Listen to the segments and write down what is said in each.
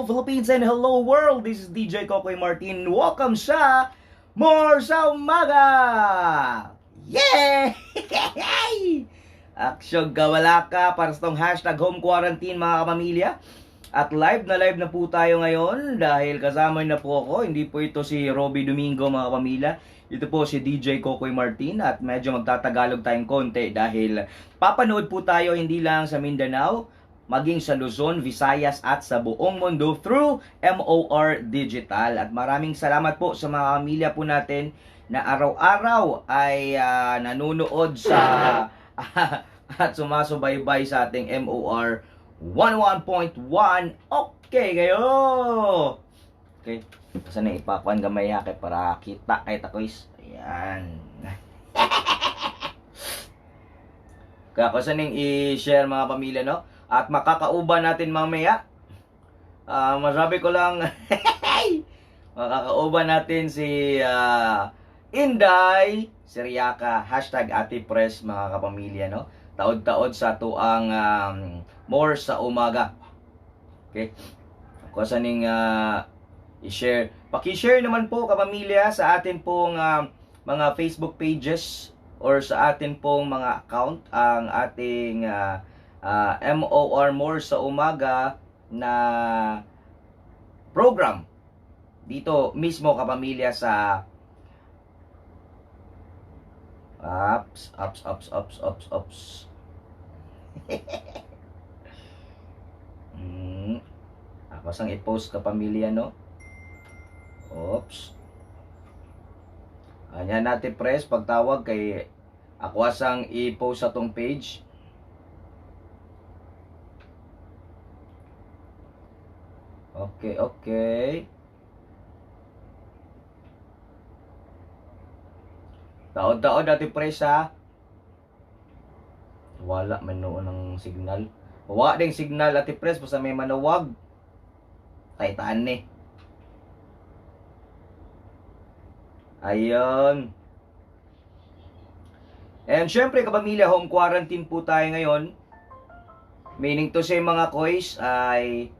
Philippines and hello world! This is DJ Kokoy Martin. Welcome sa More sa Umaga! Yeah! Aksyon kawala ka para sa tong hashtag home quarantine mga kapamilya. At live na po tayo ngayon dahil kasama na po ako. Hindi po ito si Robby Domingo mga kapamilya. Ito po si DJ Kokoy Martin at medyo magtatagalog tayong konti dahil papanood po tayo hindi lang sa Mindanao, maging sa Luzon, Visayas at sa buong mundo through MOR Digital. At maraming salamat po sa mga pamilya po natin na araw-araw ay nanonood sa at sumasubaybay sa ating MOR 101.1. Okay kayo! Okay, kasi na ipakuan gamay ha kay para kita kay takoys. Ayan. Kaya ko saning i-share mga pamilya no? At makakauban natin mamaya. Masabi ko lang, makakauban natin si Inday Siriaca, hashtag Ate Pres mga kapamilya, no? Taod-taod sa tuang More sa Umaga. Okay? Ako saning i-share. Paki-share naman po kapamilya sa atin pong mga Facebook pages or sa atin pong mga account ang ating MOR More sa Umaga na program dito mismo kapamilya sa ups. Ako sang i-post kapamilya no. Oops. Anya natin press pagtawag kay ako asang i-post sa tong page. Okay. Taod-taod dati press ha. Wala man noon ng signal. Wala ding signal ati press basta may manawag. Taytaan ni. Ayun. And syempre kapamilya, home quarantine po tayo ngayon. Meaning to say mga koys ay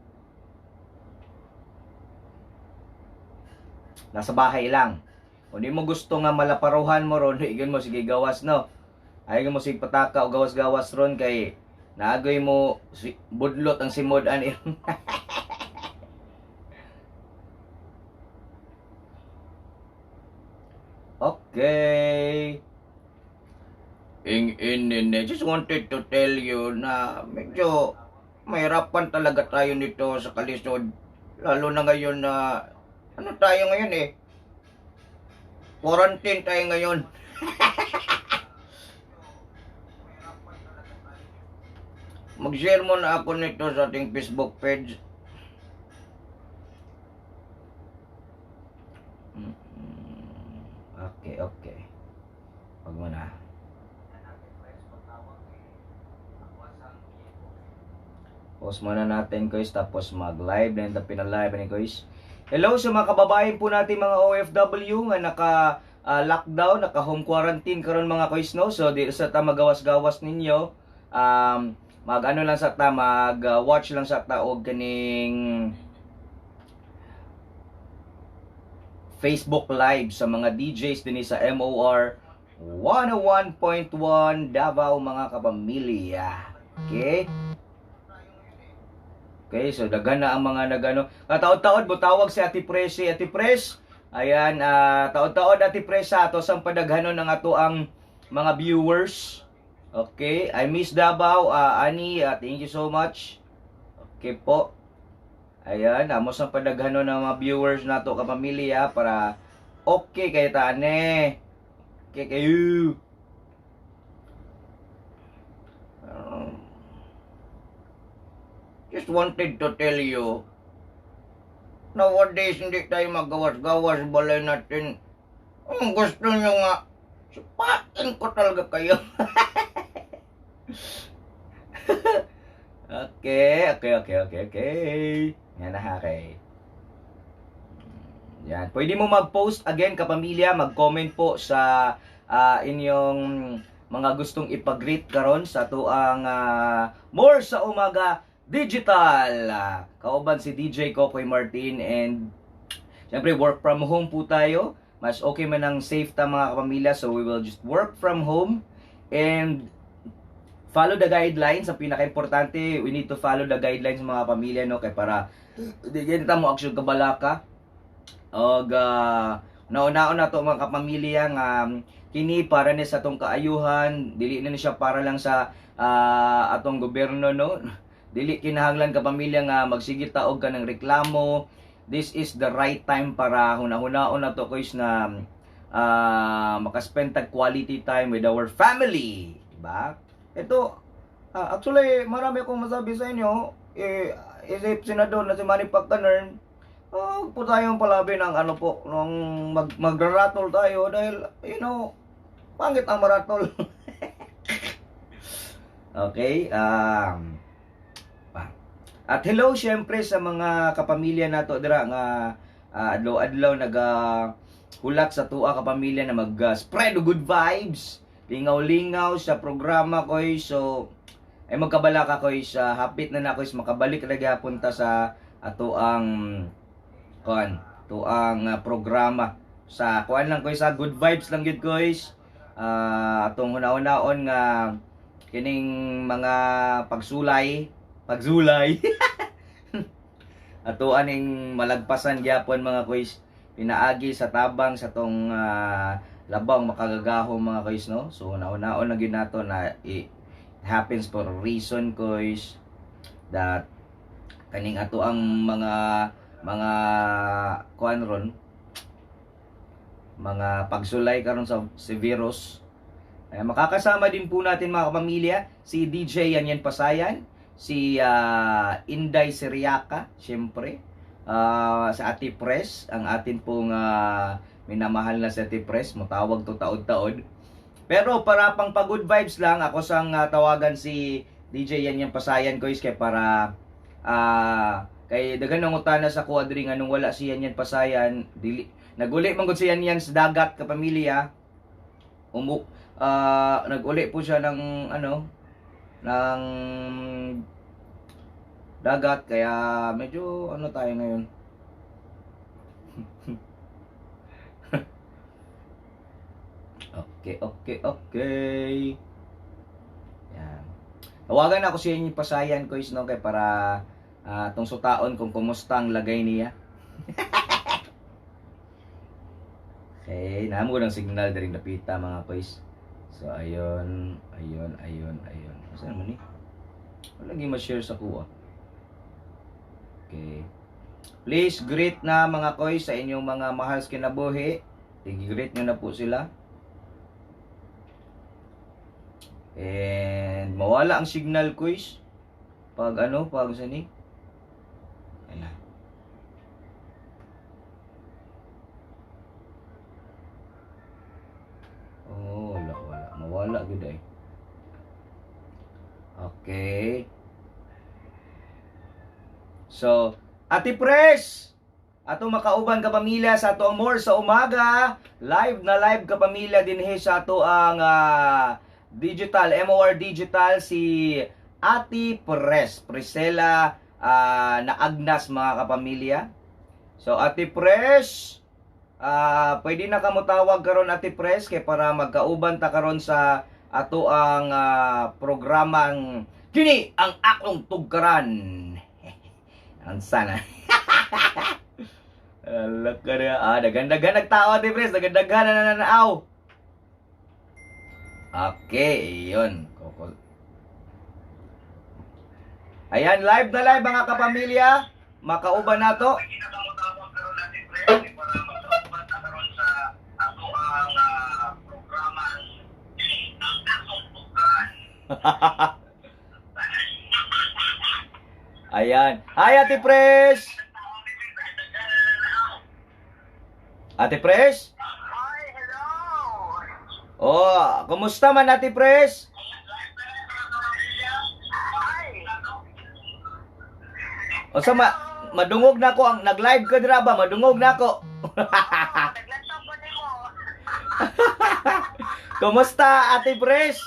nasa bahay lang. Kung di mo gusto nga malaparuhan mo ron, iyon mo sige gawas no. Ay mo sige pataka o gawas-gawas ron kay naagoy mo budlot ang simod ani. Okay. I just wanted to tell you na medyo mahirapan talaga tayo nito sa kalisod. Lalo na ngayon na ano tayo ngayon eh? Quarantine tayo ngayon. Mag-share mo na ako nito sa ating Facebook page. Okay. Wag mo na. Post muna natin guys, tapos mag-live na yung pinalive na guys. Hello sa mga kababayan po natin mga OFW nga naka-lockdown, naka-home quarantine karon mga guys no. So di sa ta magawas-gawas ninyo, mag-ano lang sa ta, mag-watch lang sa ta og kaning Facebook Live sa mga DJs din sa MOR 101.1 Davao mga kapamilya. Okay, so dagan na ang mga nagano. Taod-taod butawag si Ate Pres, Ate Pres. Ayan, taod-taod Ate Pres sa ato sang padaghanon ng ato ang mga viewers. Okay, I miss Davao, Ani, thank you so much. Okay po. Ayan, amos ang padaghanon ng mga viewers nato kapamilya para okay kay tane. Okay kayo. Just wanted to tell you, nowadays hindi tayo magawas-gawas, balay natin. Ang gusto nyo nga, sipain ko talaga kayo. Okay. Yan na okay. Yan. Pwede mo mag-post again kapamilya, mag-comment po sa inyong mga gustong ipag-greet karon sa tuang More sa Umaga Digital. Kauban si DJ Kokoy Martin, and syempre work from home po tayo. Mas okay man ang safe ta mga kapamilya, so we will just work from home and follow the guidelines. Ang pinaka-importante, we need to follow the guidelines mga pamilya, no, kay para di kita mo action kabalaka. Og nauna na to mga kapamilya nga kini para ni sa atong kaayuhan, dili na ni siya para lang sa atong gobyerno, no. Dili kinahanglan kapamilya nga magsigit ta og kanang reklamo. This is the right time para hunahunaon na to guys na makaspend tag quality time with our family, diba? Ito actually marami akong masabi sa inyo. Isip senador na si Manny Pacquiao, po tayong palabi ng ano po, nung magraratol tayo dahil, you know, pangit ang maratol. Okay, at hello syempre sa mga kapamilya nato dira nga adlaw-adlaw hulat sa tuwa kapamilya na mag-spread good vibes, lingaw-lingaw sa programa ko. So ay magkabala ka ko sa hapit na nako is makabalik ra gyapon ta sa ato ang programa sa kuan lang ko sa good vibes lang gid guys. Atong hunaon nga kining mga pagsulay ato aning malagpasan gyapon mga kuys, pinaagi sa tabang sa tong labang makagagahom mga kuys, no. So naon-naon na gyud nato na it happens for a reason kuys, that kaning ato ang mga kuan ron, mga pagsulay karon sa virus. Makakasama din po natin mga kapamilya si DJ Yanyan Pasayan, si Inday Seriaca, syempre, sa Ate Pres, ang atin pong minamahal na si Ate Pres, matawag to taod-taod. Pero para pang good vibes lang, ako sang tawagan si DJ Yanyan Pasayan ko is kay para kay dagan nang utana sa kuadri nga nung wala si Yanyan Pasayan, naguli man gud si Yanyan sa dagat kapamilya. Nag-uli po siya ng ng dagat, kaya medyo tayo ngayon. Okay. Yan. Tawagan ako siya yung Pasayan ko is, no, kay para tong sutaon kung kumusta ang lagay niya. Okay, namo ko ng signal dari napita mga boys. So ayun. Asa naman ni? Wala gi ma-share sa kuha. Okay. Please greet na mga koy sa inyong mga mahal sa kinabuhi. I-greet nyo na po sila. And mawala ang signal koys. Pag sani? Ayun na. Wala. Mawala gud ay. Okay. So, Ate Pres, ato makauban ka pamilya sa ato ang more sa umaga. Live ka pamilya dinhi sa ato ang digital, MOR Digital, si Ate Pres, Priscilla na Agnas mga kapamilya. So, Ate Pres, pwede na ka mo tawag karon Ate Pres kay para magkauban ta karon sa ato ang programang kini ang akong tugkaran. Ang sana. Alak ka na. Dagan-dagan nagtao Ate Pres, dagan-dagan na nanaaw. Okay, yun. Ayan, live na live mga kapamilya. Makauban na to. Ayan. Hi Ate Pres. Ate Pres? Hi, hello. Oh, kumusta man Ate Pres? O sa madungog na ko ang nag-live ka dira ba? Madungog na ko. Naglantaw ko nimo. Kumusta Ate Pres?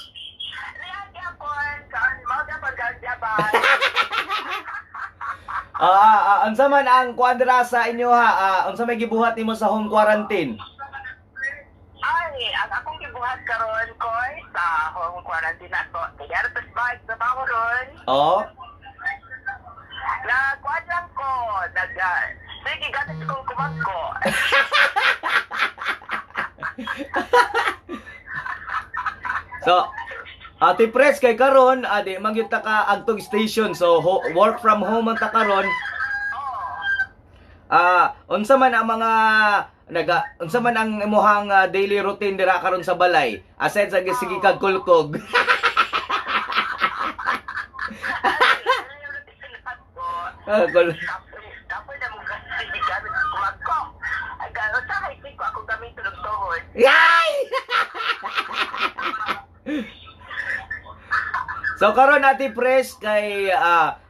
Lihat yapon, saan mo ka pagkakyaban? Unsa man ang kuadra sa inyo ha? Unsa may gibuhat nimo sa home quarantine? Ay, ang akong gibuhat karon ko sa home quarantine ako. Kaya ito bike sa bago ron. Oh. Nagkuhan lang ko. Sige, gatas kong kumagko. So, Ate Pres kay karon adi magyud ta ka agtong station. So work from home man ta karon. Oh. Unsa man ang mga unsa man ang imong daily routine dira karon sa balay? Aside sa sige kag kulkog. Tapos na mong sige, gatas kumagko. Ay, gano'n sa haipin ko, ako gamit tulog tuhod. Yay! So karon Ate Pres kay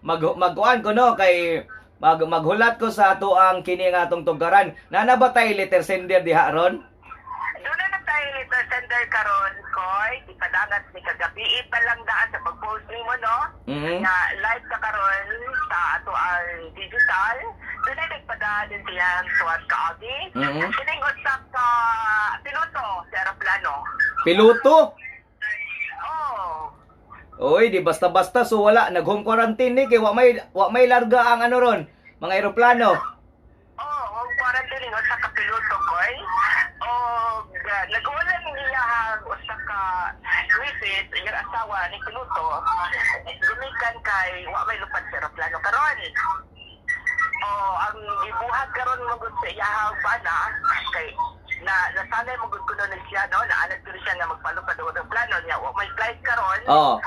magkuan ko no kay maghulat ko sa ato ang kini nga atong tugaran. Nana ba tay letter sender diha ron? Doon na tayo nito, sender karon koy, di padangat ni kagabi pa lang daan sa pag-post mo, no? Mhm. Na live ka karon sa ato ang digital. Doon na nagpadaan din siya tuwad ka, Abi. Mhm. Siningot sa piloto sa aeroplano. Piloto? Oh. Oy, di basta-basta so wala nag-home quarantine ni kay wa may larga ang ano ron, mga eroplano. Oh, home quarantine nga sa kapiloto koy. O nag-ulan niya usa ka visit yung asawa ni piloto. Gumikan kay wa may lupad sa aeroplano karon. Oh, ang gibuhat karon mo gud sa iyahang bana kay nasanay mo gud kuno na siya no, naalag ko siya nga magpalupad og plano niya. Wa may flight karon. Oh.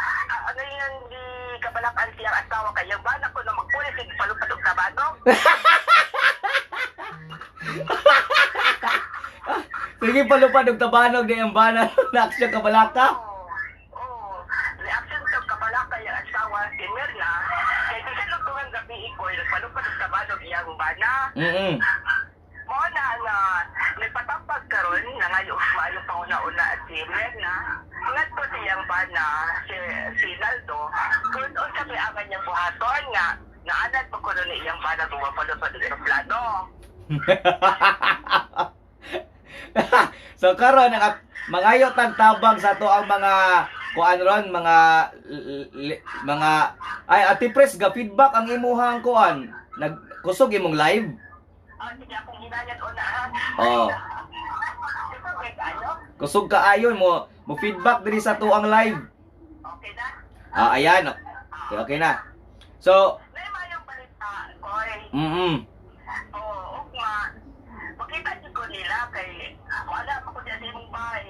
Ano yung di kabalakan siyang asawa kay yung bana ko na magpulis ig palupad og tabanog. Sige palupad og tabanog di ang bana na aksyon kabalaka. Oh, reaction sa kabalaka yung asawa si Mirna. Kaya di siya nagtuwang gabi ko, nagpalupad og tabanog iyang bana. Mhm. Mo na nagpatapag karon na ngayon maayo pa una-una si Mirna. Ngadto siyang bana si Naldo. Kung unsa may angan niyang buhaton nga naanad pa kuno ni iyang bana kung mapalupad og eroplano. So karon mangayo tag tabang sa to ang mga kuan ron mga ay Ate Pres ga feedback ang imuhang kuan nagkusog imong live. Sige akong hinayat una ha. Oh. Ito kay ano? Kusog kaayon mo feedback diri sa to ang live. Okay na? Ayan. Okay na. So, May mayong balita, koy. Oo, ugma. Makita niyo ko nila kay wala pa ko dyan sa imong bahay.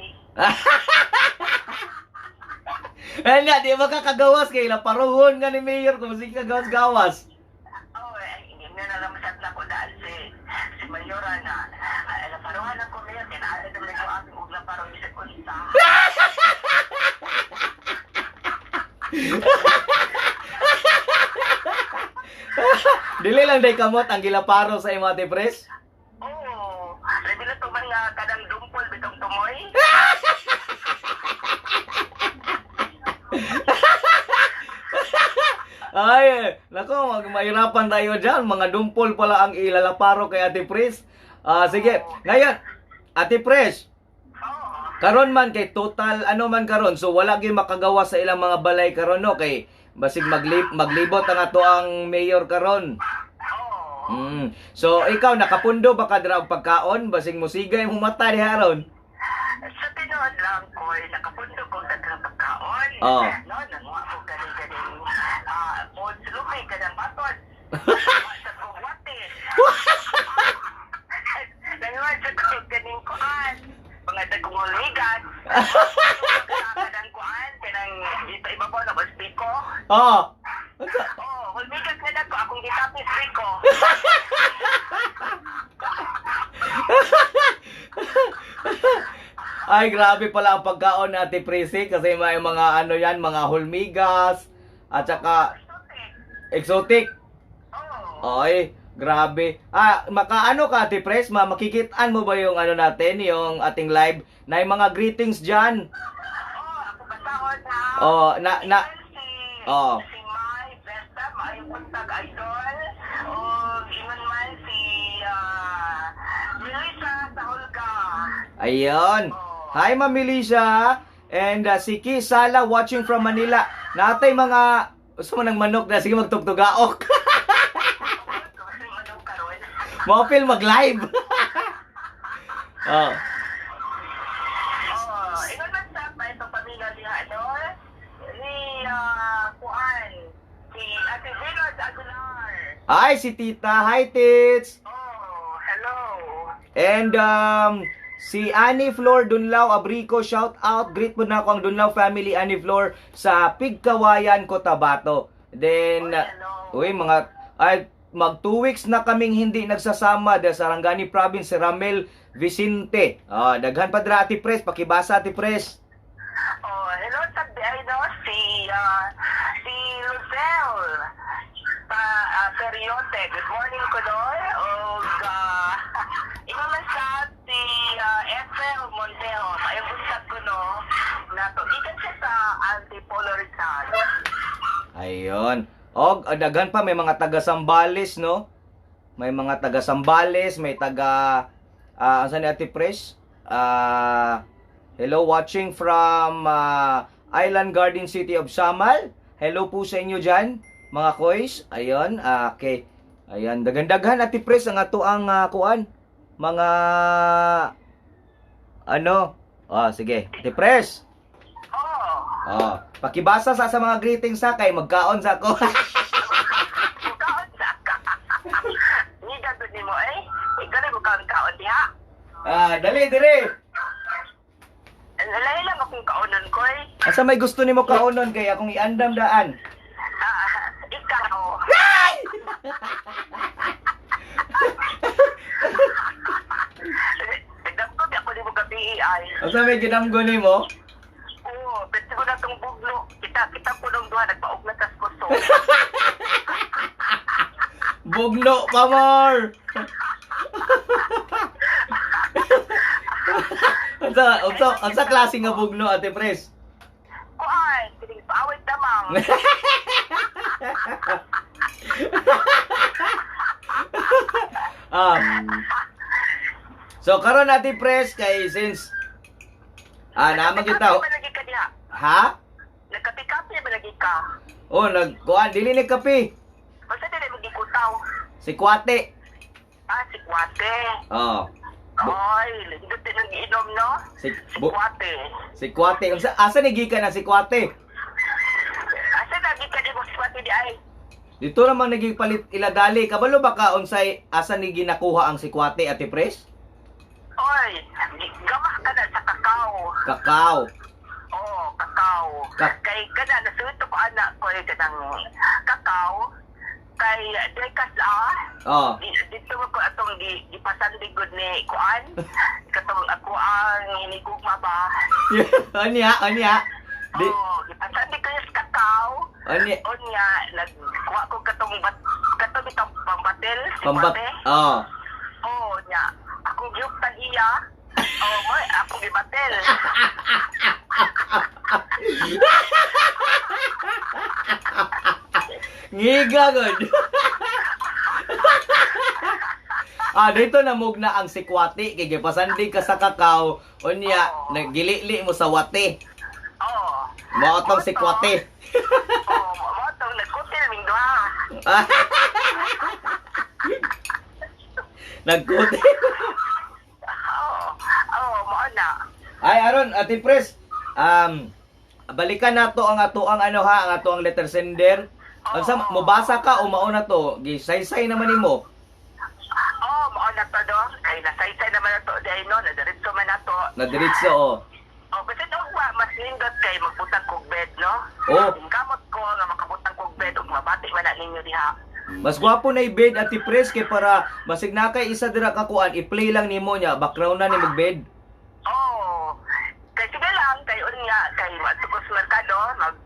Ano, di ba kakagawas kay laparuhon nga ni Mayor kung sige kagawas-gawas. Oo, hindi na naman sa ko dahil si Mayora na laparuhan ako niya, kinaalit naman ko ang ugla parang isa ko isa. Dili lang day kamot ang gilaparo sa imo Ate Pres. Oo, ready na ito mga kadang dumpol bitong tumoy. Ay, nako, mahirapan tayo dyan. Mga dumpol pala ang ilalaparo kay Ate Pres. Sige, ngayon, Ate Pres, Oo. karon man kay total ano man karon, so wala gyud makagawa sa ilang mga balay karon no kay basig maglibot ang ato ang mayor karon. Oo. So ikaw nakapundo ba ka dira og pagkaon basig mosigay humata diha ron? Sa tinood lang ko, nakapundo kong daghang pagkaon. Oo. No, nanguha ko galing-galing. Pod sulukay ka ng baton. Sa kuwate. Nanguha sa kong galing kuan. Mga dagong uligan. Kadang kuan. Kanang dito ibabaw na baspiko. Oh. Oh, uligan ka na ko. Akong ditapis riko. Ay, grabe pala ang pagkaon ni Ate Presi kasi may mga ano yan, mga hulmigas at saka exotic. Oh. Ay, grabe. Makaano ka Ate Pres, makikitaan mo ba yung ano natin, yung ating live na yung mga greetings dyan? Oh, ako pasahod na. Oh, na Si oh. Mai, Besta, maayong buntag idol. O Ayun. Hi, Ma'am Melissa. And si Ki Sala watching from Manila. Natay mga gusto mo ng manok na sige magtugtugaok. Mapil mag-live. Oh. Ingon man sa pa itong pamilya niya, ano? Ni, Kuan, si Ate Venus Aguilar. Hi, si Tita. Hi, Tits. Oh, hello. And si Annie Flor Dunlaw Abrico, shout out. Greet mo na ako ang Dunlaw family, Annie Flor sa Pigkawayan, Cotabato. Then uy, mga mag 2 weeks na kaming hindi nagsasama dahil sa Sarangani province, si Ramel Vicente. Daghan pa dra Ati Pres, pakibasa Ati Pres. Oh, hello sa no, si Lucel Seriote. Good morning ko doon. Ingon man sa si Ethel Montejo. Ayong busag ko no, na to. Ikan siya sa Antipolo-Rizal. Ayun. Daghan pa, may mga taga Sambales, no? May mga taga Sambales, may taga saan ni Ate Pres? Hello, watching from Island Garden City of Samal. Hello po sa inyo dyan, mga koys. Ayun, okay. Ayan, daghan-daghan Ate Pres ang ato ang kuan. Mga ano? Sige, Ate Pres. Pakibasa sa mga greetings sa kay magkaon sa ako. Magkaon sa ka. Ni gadto nimo ikaw na magkaon diha. Dali dire. Lahi lang akong kaonon ko Asa may gusto nimo kaonon kay akong iandam daan. Ikaw. Tignan ko di ako nimo gabi ay. Asa may ginamgo nimo? Pwede ko na itong bugno. Kita ko nung duha, nagpaog na tas kuso. Bugno pa more. Unsa klase nga bugno Ate Pres? Kuan, piling paawit damang. So karon Ate Pres kay since naman kita. Ha? Nagkapi-kapi ba lagi ka? Nagkuan dili ni kape. Basta dili mo gikutaw. Si Kwate. Si Kwate. Ay, lindot din ang iinom, no? Si Kwate. Si Kwate. Asa ni gikan na si Kwate? Asa lagi ka di mo si Kwate di ay? Dito naman nagipalit iladali. Kabalo ba ka unsay asa ni ginakuha ang si Kwate Ate Pres? Oy, gama ka na sa kakao. Kakao. Kakao. Kay kada nasuto ko anak ko kanang kakao. Kay dekas dito ko atong gipasandigod ni kuan. Katong ako ang hinigugma ba. Anya. Gipasandig ko yung kakao. Onya nagkuha ko katong itong pambatil si Kwate. Nya. Akong giyuktan iya. Akong gibatil. Ngiga god. Dito namugna ang si Kwate kay gipasandig ka sa kakao unya nagilili mo sa wate. Mao tong si Kwate. Mao tong nagkutil ming duha. Nagkutil. Mao na. Ay aron Ate Pres, balikan nato ang ato ang letter sender. Unsa mobasa ka o mao na to? Gisaysay naman nimo. Mao na to do. Kay nasaysay naman na to dai no, nadiretso man na to. Nadiretso Kasi nung mas nindot kay magbutang kog bed no. Kamot ko nga makabutang kog bed ug mabati man na ninyo diha. Mas gwapo na i-bed Ate Pres kay para masig na kay isa dira ka kuan i-play lang nimo nya background na ni mag-bed. Kay sige lang kay unya kay matukos merkado mag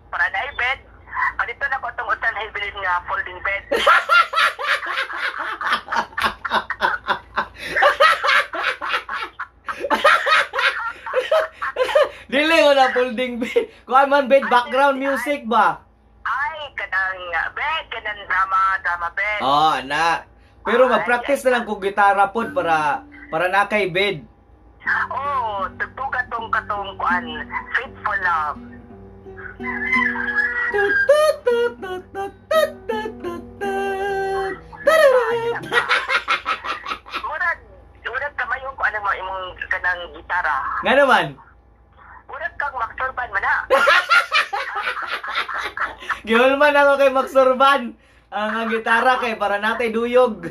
para na i-bed. Dito na ko itong utan bilin nga folding bed. Dili mo na folding bed. Kuan man bed background music ba? Ay, kanang bed, kanang drama bed. Na. Pero mag-practice na lang kung gitara pod para na kay bed. Oh, tugtuga tong katong kuan, Faithful Love. Tut, tut, tut, tut, tut, tut, tut, tut, tut. Tararara. Murag kamayong kuan ang mga imong kanang gitara. Nga naman. Murag kang makturban man na. Gihulman ako kay Max Sorban. Ang gitara kay para natay duyog.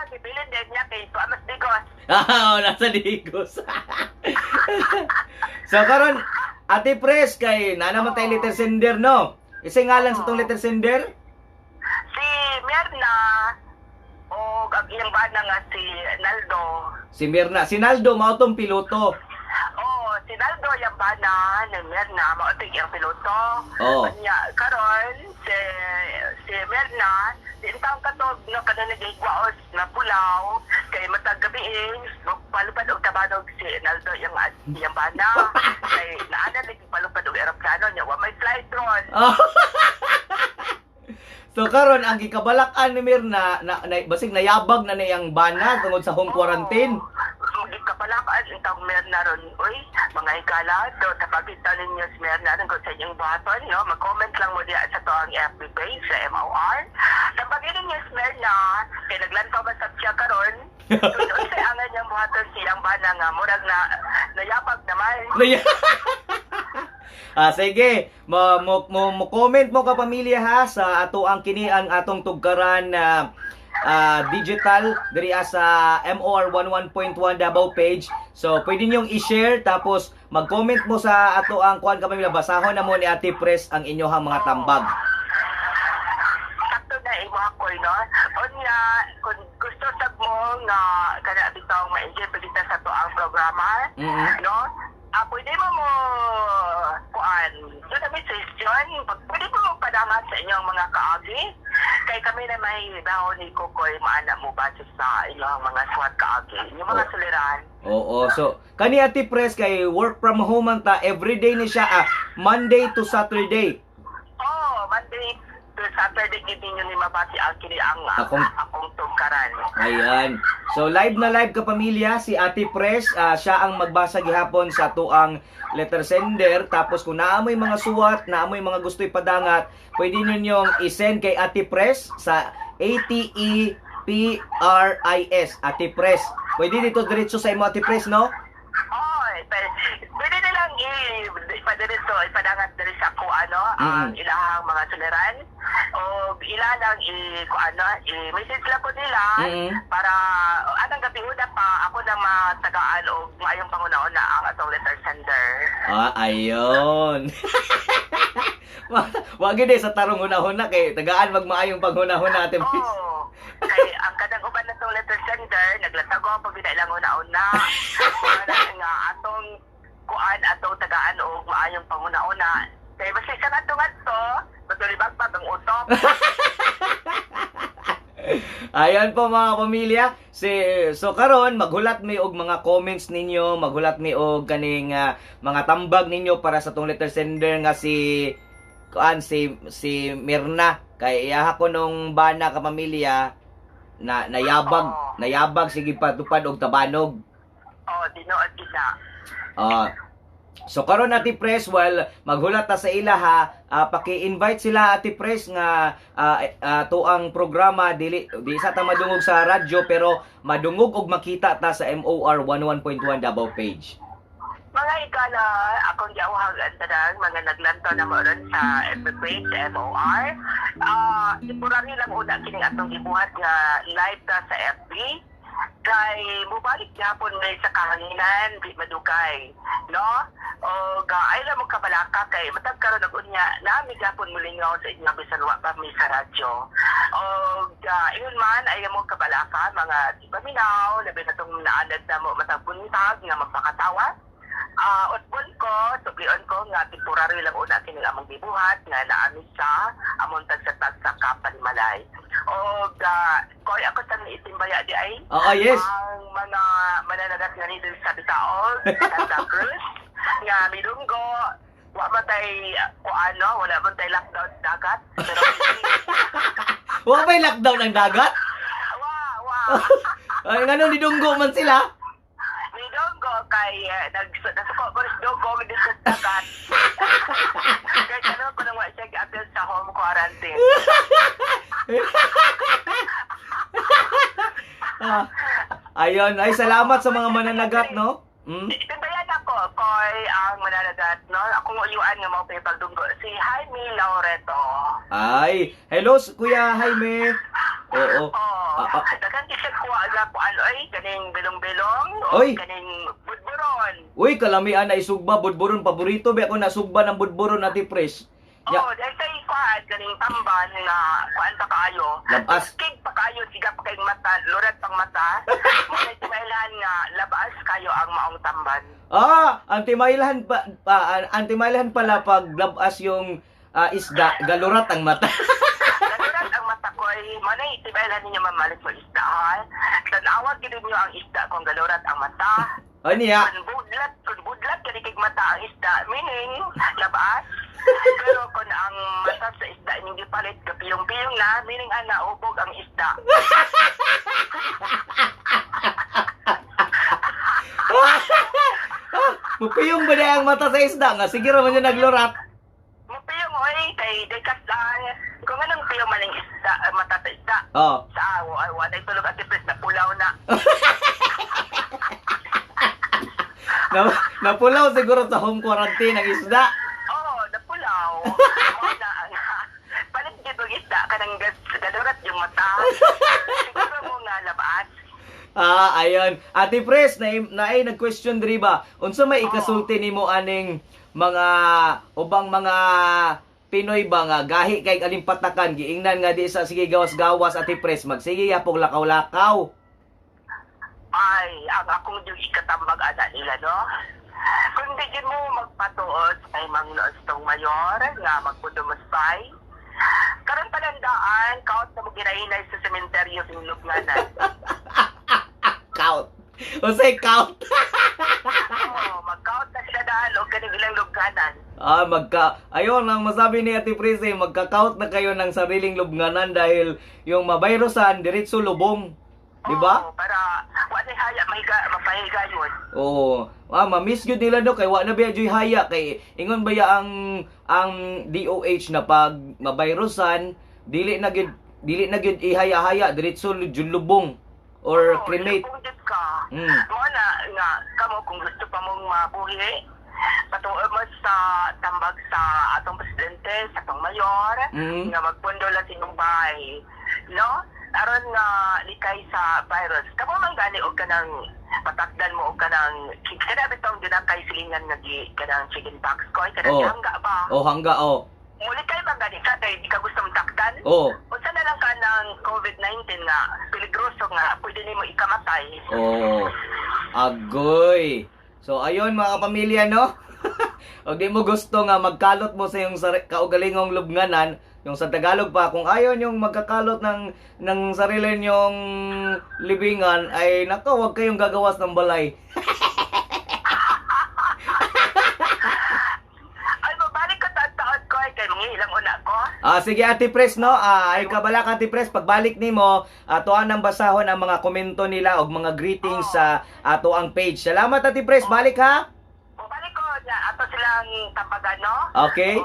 Sibilin din niya kay Tuamas Digos. Nasa Digos. So karon Ate Pres kay na naman tayo letter sender no. Isa nga lang sa tong letter sender. Si Mirna o ang iyang bana nga si Naldo. Si Mirna, si Naldo mao tong piloto. Oh, si Naldo yung bana ni Mirna, mautig yung piloto. Oh. Kanya, karon si Mirna, intang katog no kanang nagigwaos na pulaw kay matag gabi palupad og tabanog si Naldo yung bana. Kay naana lagi palupad og eroplano niya, wa may flight ron. Oh. So karon ang gikabalak-an ni Mirna na basig nayabag na niyang bana tungod sa home quarantine. Kapalakaan itong Mirna ron, uy, mga higala, do, tapagita ninyo si Mirna ron kung sa inyong buhaton, no? Mag-comment lang mo diya sa to ang FB page, sa MOR. Tapagin ninyo si Mirna, kaya naglantaw ba sa siya karon, doon sa angan niyang buhaton siyang bana nga, murag na, nayapag naman. Sige, mo comment mo ka pamilya ha sa ato ang kini ang atong tugkaran na digital diri sa MOR 11.1 Davao page. So pwede niyong i-share tapos mag-comment mo sa ato ang kuan ka pamilya, basahon na mo ni Ate Pres ang inyohang mga tambag. Sakto na imo ako, no? Unya, kung gusto sab mo nga kana bitong ma-enjoy pagita sa to ang programa, no? Pwede mo kuan, doon na may suggestion, pwede mo padangat sa inyong mga kaagi, kay kami na may daw ni Kukoy maana mo ba sa inyong mga swat kaagi, yung mga suliran. Oo, so kani Ate Pres kay work from home man ta, everyday ni siya Monday to Saturday. Oh, Monday to Saturday giving nyo ni mabati ang kini ang akong tugkaran. Ayan. So live na live ka pamilya si Ate Pres, siya ang magbasa gihapon sa tuang letter sender. Tapos kung naamoy mga suwat, naamoy mga gusto ipadangat, pwede ninyong i-send kay Ate Pres sa ATEPRIS, Ate Pres. Pwede dito diretso sa imo Ate Pres, no? Oh, pwede nilang ipadirito, ipadangat diri sa ang ilahang mga suliran. O ilang i-message lang ko nila para anong gabi una pa ako na matagaan o maayong pangunauna ang atong letter sender. Ayun. Wag gid sa tarong hunahuna kay tagaan magmaayong panghunahuna Ate Pres. Oh, kay ang kadang uban na itong letter sender, naglatago pag ilang una-una. Nga atong kuan atong tagaan o maayong pangunauna. Kaya basta sa nato, matulibag pa ang utok. Ayan po mga pamilya. So karon maghulat mi og mga comments ninyo, maghulat mi og kaning mga tambag ninyo para sa tong letter sender nga si Mirna. Kay iya ko nung bana ka pamilya na nayabag sige patupad og tabanog. Oh, dinood kita. So karon Ate Pres, maghulat ta sa ila ha, paki-invite sila Ate Pres nga tuang programa di sa ta madungog sa radyo pero madungog og makita ta sa MOR 11.1 Davao page. Mga ikala, akong giawahan tanang mga naglantaw na mo ron sa FB page, sa MOR. Temporary lang una kining atong gibuhat nga live ta sa FB. Kay mubalik gapon may sa kahanginan di madugay, no? O ay lang mo kabalaka kay matag karon og unya nami gapon mulingaw sa inyong bisan wa pa mi sa radyo. O iyon man ay mo kabalaka mga paminaw labi na tong naanad na mo matag buntag nga magpakatawa. Utbon ko, sugion ko nga temporary lang una kini among gibuhat nga naami sa among tagsa sa Kapalimalay. O koy ako sa itimbaya di ay yes. ang mga mananagat nga nito sa Bitaog, Santa Cruz, nga midunggo, wala man tay lockdown dagat. Pero Wa may lockdown ang dagat? Wow. Ay ngano nidunggo man sila? Midunggo, kay nasuko ko rin dugong din sa tagat. Kaya tanong ko nang wala siya gi-appeal sa home quarantine. Ayun, ay salamat sa mga mananagat, no? Itinbayan ako, koy ang mananagat, no? Akong uyuan nga mo pagdunggo. Si Jaime Laureto. Ay, hello, Kuya Jaime. Oo. Dagan kisag ko aga ko ay kaning bilong-bilong Oy. kaning budburon. Uy, kalamian na isugba, budburon. Paborito ba ako nasugba ng budburon na tipres? Ya. Dahil sa ikuan, kaning tamban na kuan pa kayo. Labas. Kig pa kayo, siga pa kayong mata, lurat pang mata. Muna timailan nga, labas kayo ang maong tamban. Antimailahan pala pag labas yung isda, galurat ang mata. Galurat ang mata ko ay, manay timailan ninyo mamalit mo isda, ha? Tanawag gid niyo ang isda kung galurat ang mata. Ano niya? Kung budlat, kanikig mata ang isda, meaning, labas. Pero kung ang mata sa isda hindi palit, kapiyong-piyong na, meaning ubog ang isda. Mupiyong ba niya ang mata sa isda nga? Sige raman niya naglurat. Mupiyong, oy, kay dekas lang. Kung anong piyong maning isda, mata sa isda. Oh. Sa awo, ay waday tulog at tipis na pulaw na. Napulaw siguro sa home quarantine ang isda. Napulaw. Palit dito isda ka ng galurat yung mata. Siguro mo nga labas. Ayun. Ate Pres, naay nag-question diri ba? Unsa may ikasulti nimo aning mga ubang mga Pinoy ba nga gahi kay alimpatakan giingnan nga di sa sige gawas-gawas Ate Pres magsige yapong lakaw-lakaw. Ay, ang akong yung ikatambag ana nila, no? Kung di mo magpatuod ay mangloos tong mayor nga magpudumaspay. Karon palandaan, kaut na mo ginahinay sa sementeryo sa Lugnanan. Count. O say count. Mag-count na sila dahil o kaning ilang Lugnanan. Ayun ang masabi ni Ate Pres magka-count na kayo ng sariling lubnganan dahil yung mabayrosan diretso lubong. Diba? Para wala haya mapahiga yun. Ma-miss yun nila no kay wa na ba joy haya kay ingon ba ya ang DOH na pag mabayrosan dili na gid ihaya-haya diretso lubong or cremate. Kung dit ka, mo na nga kamo kung gusto pa mong mabuhi patuod mo sa tambag sa atong presidente, sa atong mayor, nga magpundo lang sinyong bahay, no? Aron nga likay sa virus. Kamo man gani og kanang patakdan mo og kanang kada bitaw din kay silingan nga di kanang chicken box ko kanang hangga ba? Hangga. Muli kay ba gani sa kay di ka gusto mong takdan? Unsa na lang ka ng COVID-19 nga peligroso nga pwede nimo ikamatay. Agoy. So ayun mga kapamilya no. Og di mo gusto nga magkalot mo sa iyong kaugalingong lubnganan, yung sa Tagalog pa, kung ayaw nyong magkakalot ng sarili nyong libingan, ay nako, huwag kayong gagawas ng balay. Ay, mabalik ka taon ko, ay kay mga ilang una ko. Sige Ate Pres, no? Ay kabala ka Ate Pres, pagbalik nimo, tuan ang basahon ang mga komento nila og mga greetings sa ato ang page. Salamat Ate Pres, balik ha? Balik ko, ato silang tampagan, no? Okay.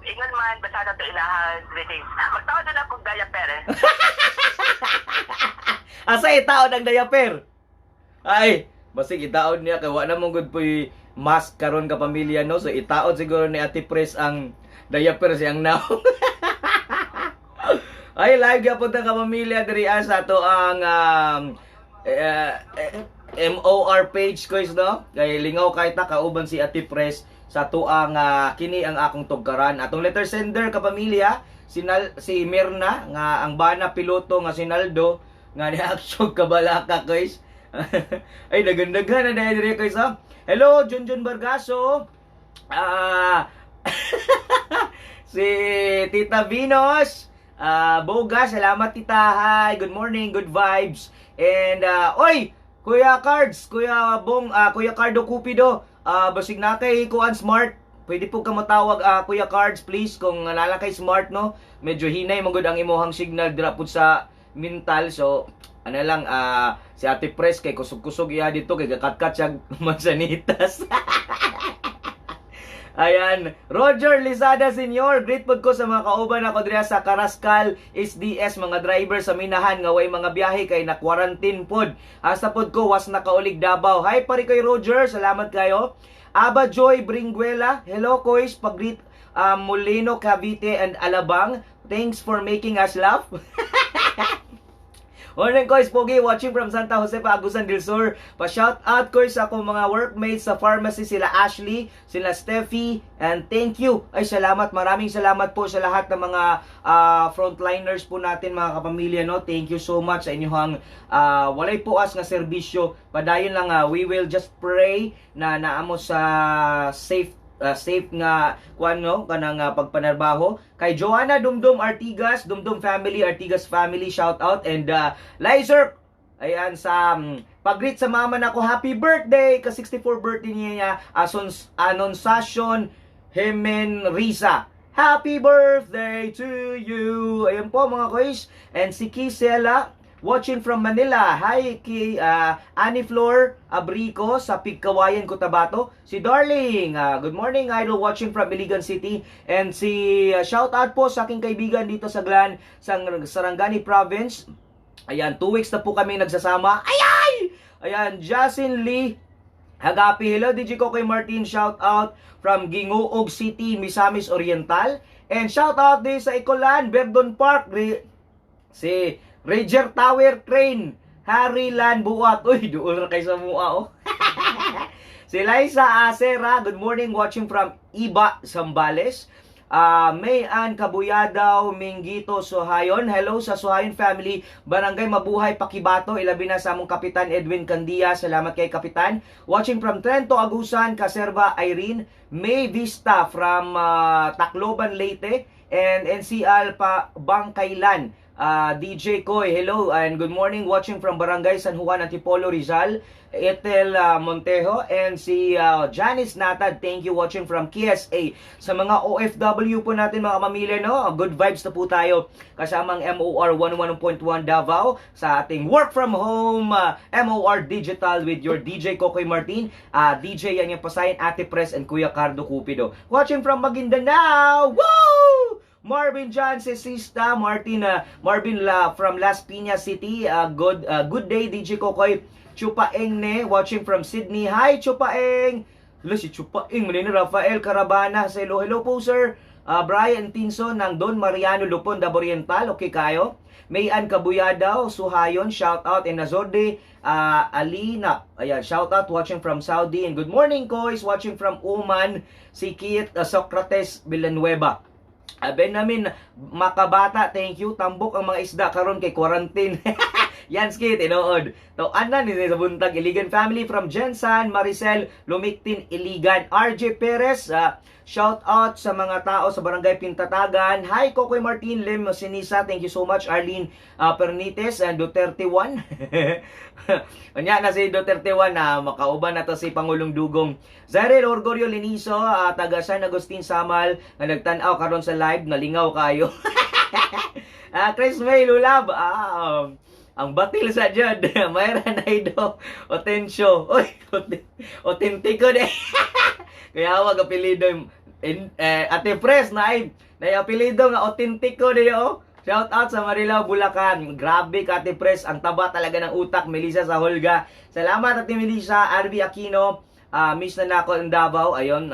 Ingon man, basta na ito ilahang greetings. Magtawad na akong diaper, eh. Asa itaod ang diaper? Ay, basig itaod niya kay wa na mong good poy mask karon ka pamilya no. So itaod siguro ni Ate Pres ang diaper siyang now. Ay, live gyapon ta ka pamilya diri sa ato ang MOR page ko is no. Kay lingaw kay ta kauban si Ate Pres sa tuang kini ang akong tugkaran. Atong letter sender ka pamilya si Mirna nga ang bana piloto nga si Naldo nga ni action kabalaka guys. Ay nagandaghan na dahil dire guys ha. Hello Junjun Bargaso. Si Tita Vinos. Boga, salamat tita. Hi, good morning, good vibes. And oy, Kuya Cards, Kuya Bong, Kuya Cardo Cupido. Basig na kay kuan smart. Pwede po ka matawag Kuya Cards please kung nalala kay smart no. Medyo hinay magud ang imuhang signal dira pud sa mental. So ano lang, si Ate Pres kay kusog-kusog iya dito kay gakatkat siya mansanitas. Ayan, Roger Lizada Senior, great pod ko sa mga kauban ako diya sa Karaskal SDS, mga driver sa Minahan nga way mga biyahe kay na quarantine pod. Hasta pod ko was nakaulig Davao. Hi pare kay Roger, salamat kayo. Aba Joy Bringuela, hello kois, pag-greet Molino, Cavite and Alabang. Thanks for making us laugh. Morning kois, Pogi, watching from Santa Jose pa Agusan del Sur. Pa-shout out kois ako mga workmates sa pharmacy, sila Ashley, sila Steffi, and thank you. Ay salamat, maraming salamat po sa lahat ng mga frontliners po natin mga kapamilya, no. Thank you so much sa inyong walay puas nga serbisyo. Padayon lang, we will just pray na naamo sa safe nga kanang pagpanarbaho kay Joanna Dumdum Artigas, Dumdum family, Artigas family, shout out. And Lizer, ayan, sa pag-greet sa mama nako, happy birthday ka 64 birthday niya, Anonsasyon Hemen Risa, happy birthday to you. Ayan po mga kois. And si Kisela watching from Manila. Hi kay Annie Flor Abrico sa Pigkawayan, Cotabato. Si Darling, good morning idol, watching from Iligan City. And si shout out po sa aking kaibigan dito sa Glan, sa Sarangani Province. Ayan, 2 weeks na po kami nagsasama. Ayan, Jasin Lee Hagapi, hello DJ ko kay Martin, shout out from Gingoog City, Misamis Oriental. And shout out din sa Icolan, Verdon Park, si Ranger Tower Crane, Harry Lan Buat. Uy, doon na kayo sa mua, oh. Si Liza Acera, good morning, watching from Iba, Zambales. Mayan Kabuyadaw, Minggito, Suhayon. Hello sa Suhayon family, Barangay Mabuhay, Pakibato. Ilabi na sa among Kapitan Edwin Candia. Salamat kay Kapitan. Watching from Trento, Agusan, Caserva, Irene. May Vista from Tacloban, Leyte. And NCL pa Bangkailan. DJ Koy, hello and good morning, watching from Barangay San Juan, Antipolo, Rizal. Etel Montejo and si Janice Natad, thank you, watching from KSA. Sa mga OFW po natin mga pamilya, no, good vibes na po tayo kasamang MOR 11.1 Davao sa ating work from home MOR Digital with your DJ Kokoy Martin, DJ yan yung pasayin, Ate Pres and Kuya Cardo Cupido. Watching from Maguindanao, woo! Marvin John Cesista, Marvin from Las Piñas City. Good day DJ Kokoy. Chupaeng ne, watching from Sydney. Hi Chupaeng. Hello si Chupaeng, manina Rafael Carabana. Hello, hello po sir. Brian Tinson ng Don Mariano Lupon, Davao Oriental. Okay kayo? Mayan Kabuyadaw, Suhayon, shout out. And Nazorde Alina, ayan, shout out, watching from Saudi. And good morning koys, watching from Oman, si Kit Socrates Villanueva. Benjamin Makabata, thank you. Tambok ang mga isda karon kay quarantine. Yan skit, inood. To anan ni sa buntag, Iligan family from Jensan, Maricel Lumiktin, Iligan. RJ Perez, shout out sa mga tao sa Barangay Pintatagan. Hi Kokoy Martin, Lim Sinisa, thank you so much. Arlene Pernites and Duterte 1. Kanya na si Duterte 1 na makauban na to si Pangulong Dugong. Zarel Orgorio Liniso, taga San Agustin Samal, na nagtanaw karon sa live, nalingaw kayo. Chris May Lulab, ang batil sa Jod, Mayra Naido, Otensyo. Uy, otentiko de. Kaya wag apelido Ate Pres na apelido nga otentiko de, oh. Shout out sa Marilao, Bulacan. Grabe ka Ate Pres, ang taba talaga ng utak. Melissa sa Holga. Salamat Ate Melissa. Arby Aquino, miss na nako ang Davao. Ayon,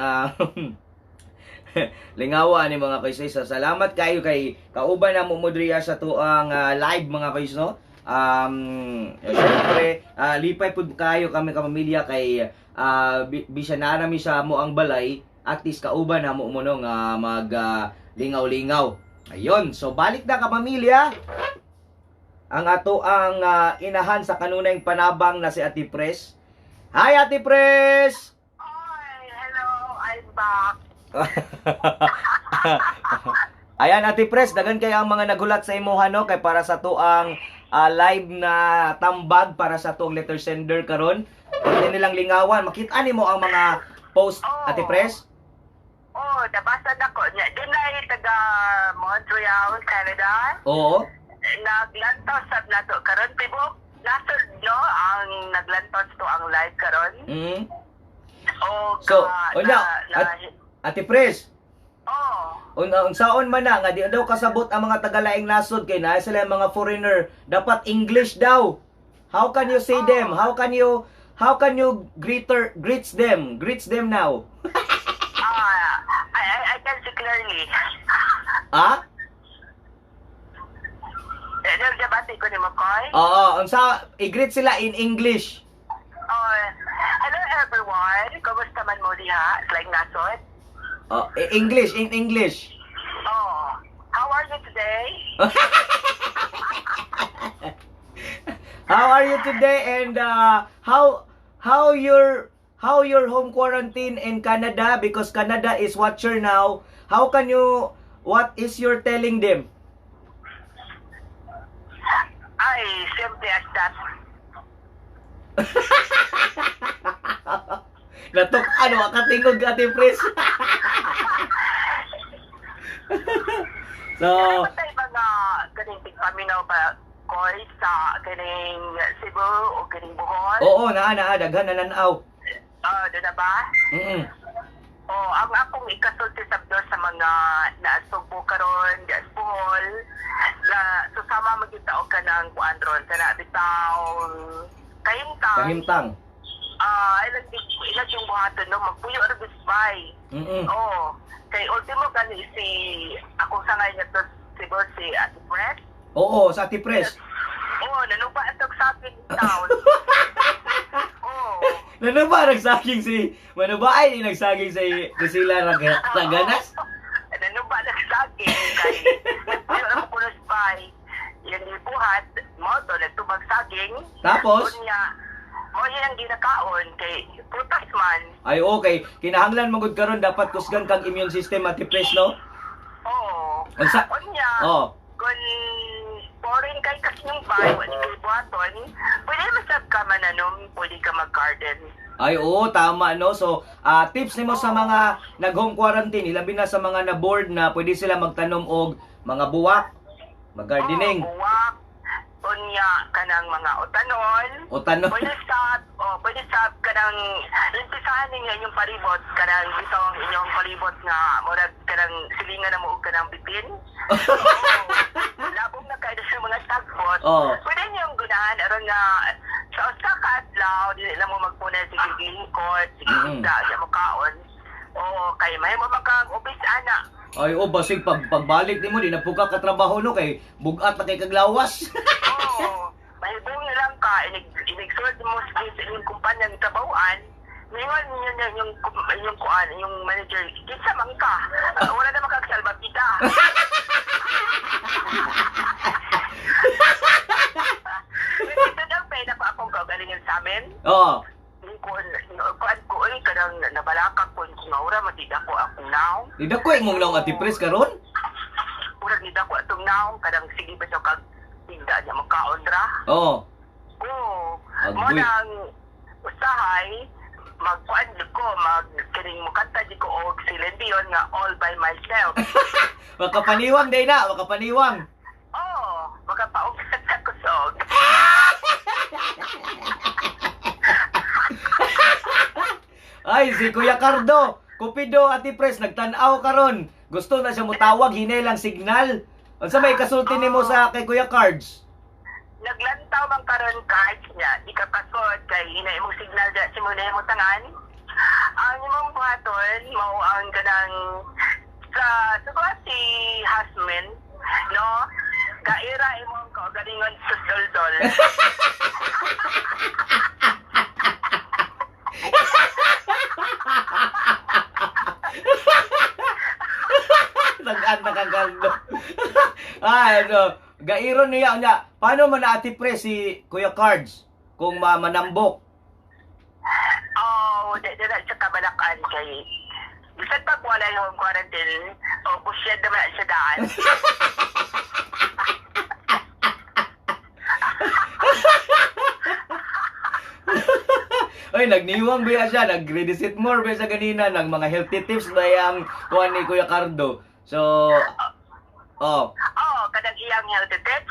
lingawa ni mga kaisay. Salamat kayo kay kauban na mumudriya sa tuang live mga kaisay, no? Siyempre, lipay po kayo kami kapamilya kay bisa narami sa mo ang balay, at least kauban na mo nga mag lingaw-lingaw. Ayun, so balik na kapamilya ang ato ang inahan sa kanunay panabang na si Ate Pres. Hi Ate Pres! Hi, hello, I'm back. Ayan Ate Pres, dagan kay ang mga nagulat sa imuha, no, kay para sa tuang live na tambag para sa tuong letter sender karon. Pwede nilang lingawan, makita nimo ang mga post Ate Pres. Nabasa na ko niya. Dinay taga Montreal, Canada. Oo. Naglantaw sa nato karon tibok nasod no ang naglantos to ang live karon. Mm. O So, unya, Ate Pres, oh, unsaon man na nga di daw kasabot ang mga tagalaing nasod kay na sila yung mga foreigner, dapat English daw. How can you say them? How can you greets them now? I can see clearly. Ah? Nagdabati ko ni Makoy. Oo, i-greet sila in English. Hello everyone. Kumusta man mo diha? It's like nasod. English, in English. Oh, how are you today? How are you today, and how your home quarantine in Canada, because Canada is watcher now. What is your telling them? Ay, simple as that. Natok katingog Ate Pres. So, Patay ba nga kaning tigpaminaw pa koy sa kaning Cebu o kaning Bohol? oo, naa daghan na nanaw. Doon na ba? Mm. Ang akong ikasulti sabdo sa mga naasugbo karon di Bohol na susama mo kita o ka ng kuandron sa nabitaw Kahimtang. ilag yung buhaton no magpuyo or bisbay. Mm. Kay ultimo gani si akong sangay nga to si Ate Pres. Oo, sa Ate Pres. Nanuba atog sa akin town. Nagsaging si Manubay, nagsaging si Priscilla Raganas. Nanuba nagsaging kay nagpuyo na ko bisbay. Yan ibuhat mo to nagtubag saging. Tapos, mo yan ang ginakaon kay putas man. ay okay, kinahanglan magud karon dapat kusgan kang immune system Ate Pres, no? Unsa? Kung foreign kay kasinumpay, wali kay buhaton, pwede masab ka mananom, pwede ka mag-garden. Ay oo, tama no. So, tips nimo sa mga nag-home quarantine, ilabi na sa mga na-bored na pwede sila magtanom og mga buwak, mag-gardening. Buwak, unya kanang mga utanon. Pwede sa kanang limpisahan ninyo inyong palibot, kanang itong inyong palibot nga murag kanang silingan na mo og kanang bitin. Labong na kayo sa mga tagbot. Pwede niyong gunahan aron nga sa usa ka adlaw dili lang mo magpunay sa gilingkod, sige ya mo kaon. Kay mahimo makang ubis ana. Ay basig pagbalik nimo di na puka ka trabaho no kay bugat na kay kaglawas. Mahibong lang ka inig-sort mo sa inyong kumpanya ng trabahoan. Ngayon yung kuan, yung manager, kinsa man ka. Wala na makagsalba kita. Ito daw pwede pa akong kagalingan sa amin. Kuan ko ay kadang nabalakak ko yung aura, matida ko akong naong. Di ko imong naong Ate Pres karon? Urag nida ko atong naong, kadang sige ba sa kag tigda niya magkaon ra. Mo nang usahay, magkuan di ko, magkiring mo kanta di ko og Celine Dion nga all by myself. Makapaniwang day na, makapaniwang. Makapaog sa kusog. Ay, si Kuya Cardo, Cupido Ate Pres, nagtanaw karon. Gusto na siya mutawag, hinay lang signal. Unsa may kasulti nimo sa kay Kuya Cards? Naglantaw man karon cards niya, di ka pasod kay hinay imong signal diya si mo na mo tangan. Ang imong buhaton mao ang ganang sa si Hasmin, no? Kaira imong kaugalingon sa doldol. Nag-anta kang kaldo. Gairon niya. Paano man na Ate Pres si Kuya Cards kung manambok? Dala sa kabalakan kay bisan pag wala yung quarantine, busyad naman sa daan. Ay, nagniwang ba siya, nag-revisit more ba sa ganina ng mga healthy tips ba yung kuha ni Kuya Cardo. So, kadang iyang healthy tips.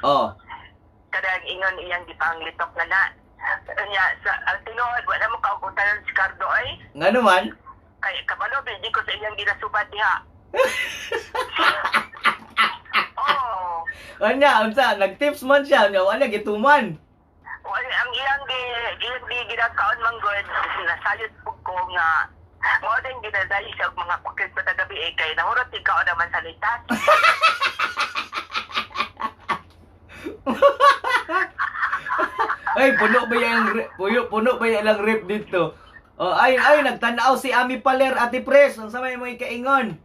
kadang ingon iyang gipanglitok nga na. Nya sa ang tinuod wala mo kaugutan si Cardo ay Nga naman? kay kabalo di ko sa iyang ginasubad diha. Oh. Anya, unsa, nag-tips man siya, nya wala gituman. Wala ang iyang di ginakaon man good nasayod pug ko nga mo din ginadali sa mga pakit sa gabi kay nahurot ikaw naman sa litas. Ay, puno ba yung lang rip dito? Oh, ay, nagtanaw si Ami Paler, Ate Pres, ang samay mo ikaingon.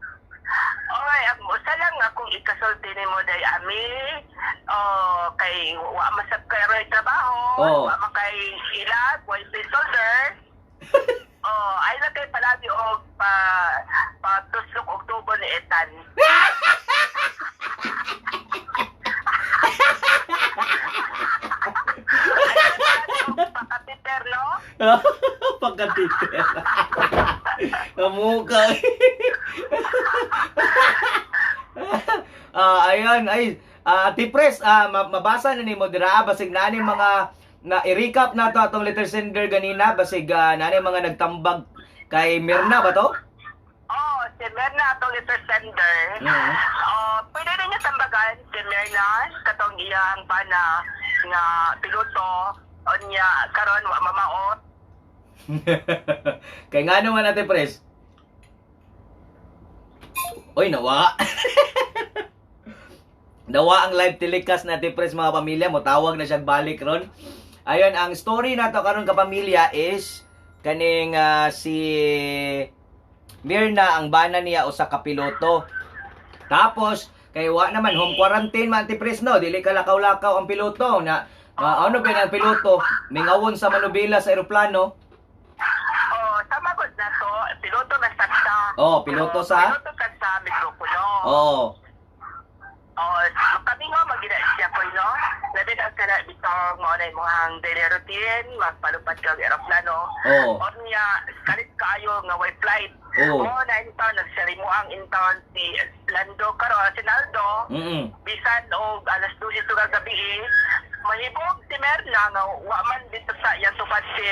Oy, usa lang akong ikasulti nimo day ami. Oh, kay wa masab kay roy trabaho, Oh. wa makay ilag, wa solder. Oh, ay na kay palagi og pa tuslok Oktubre ni Etan. Pakatiter, no? Pagkatiter. Kamukha. Ayun, Ate Pres, mabasa na ni mo dira, basig na ni mga na i-recap na to atong letter sender ganina, basig na ni mga nagtambag kay Mirna ba to? Oh, si Merna atong letter sender. Pwede rin niya tambagan si Merna katong iyang bana nga piloto o niya karon wa mamaot. Kay nga naman Ate Pres. Oy, nawa. Nawa ang live telecast na Ate Pres mga pamilya, mo tawag na siya balik ron. Ayun, ang story na to karon kapamilya is kaning si Mirna ang bana niya usa ka piloto. Tapos kay wa naman home quarantine man Ate Pres no, dili ka lakaw-lakaw ang piloto na ano ba ang piloto mingawon sa manubela sa eroplano. Oh, tama gud na to, piloto na sakta. Oh, piloto sa piloto ka sa mikropono. Oh. Oh, kami nga magina siya ko no. Labi na kana bitong mo na imong daily routine, magpalupad ka sa eroplano. Oh. O niya kalit kayo nga way flight. Oh. Mo na intaw nagsari mo ang intaw si Lando karon si Naldo. Bisan og alas 12 sa gabi. Mahibog si Merna nga wa man dito sa iyang tupad si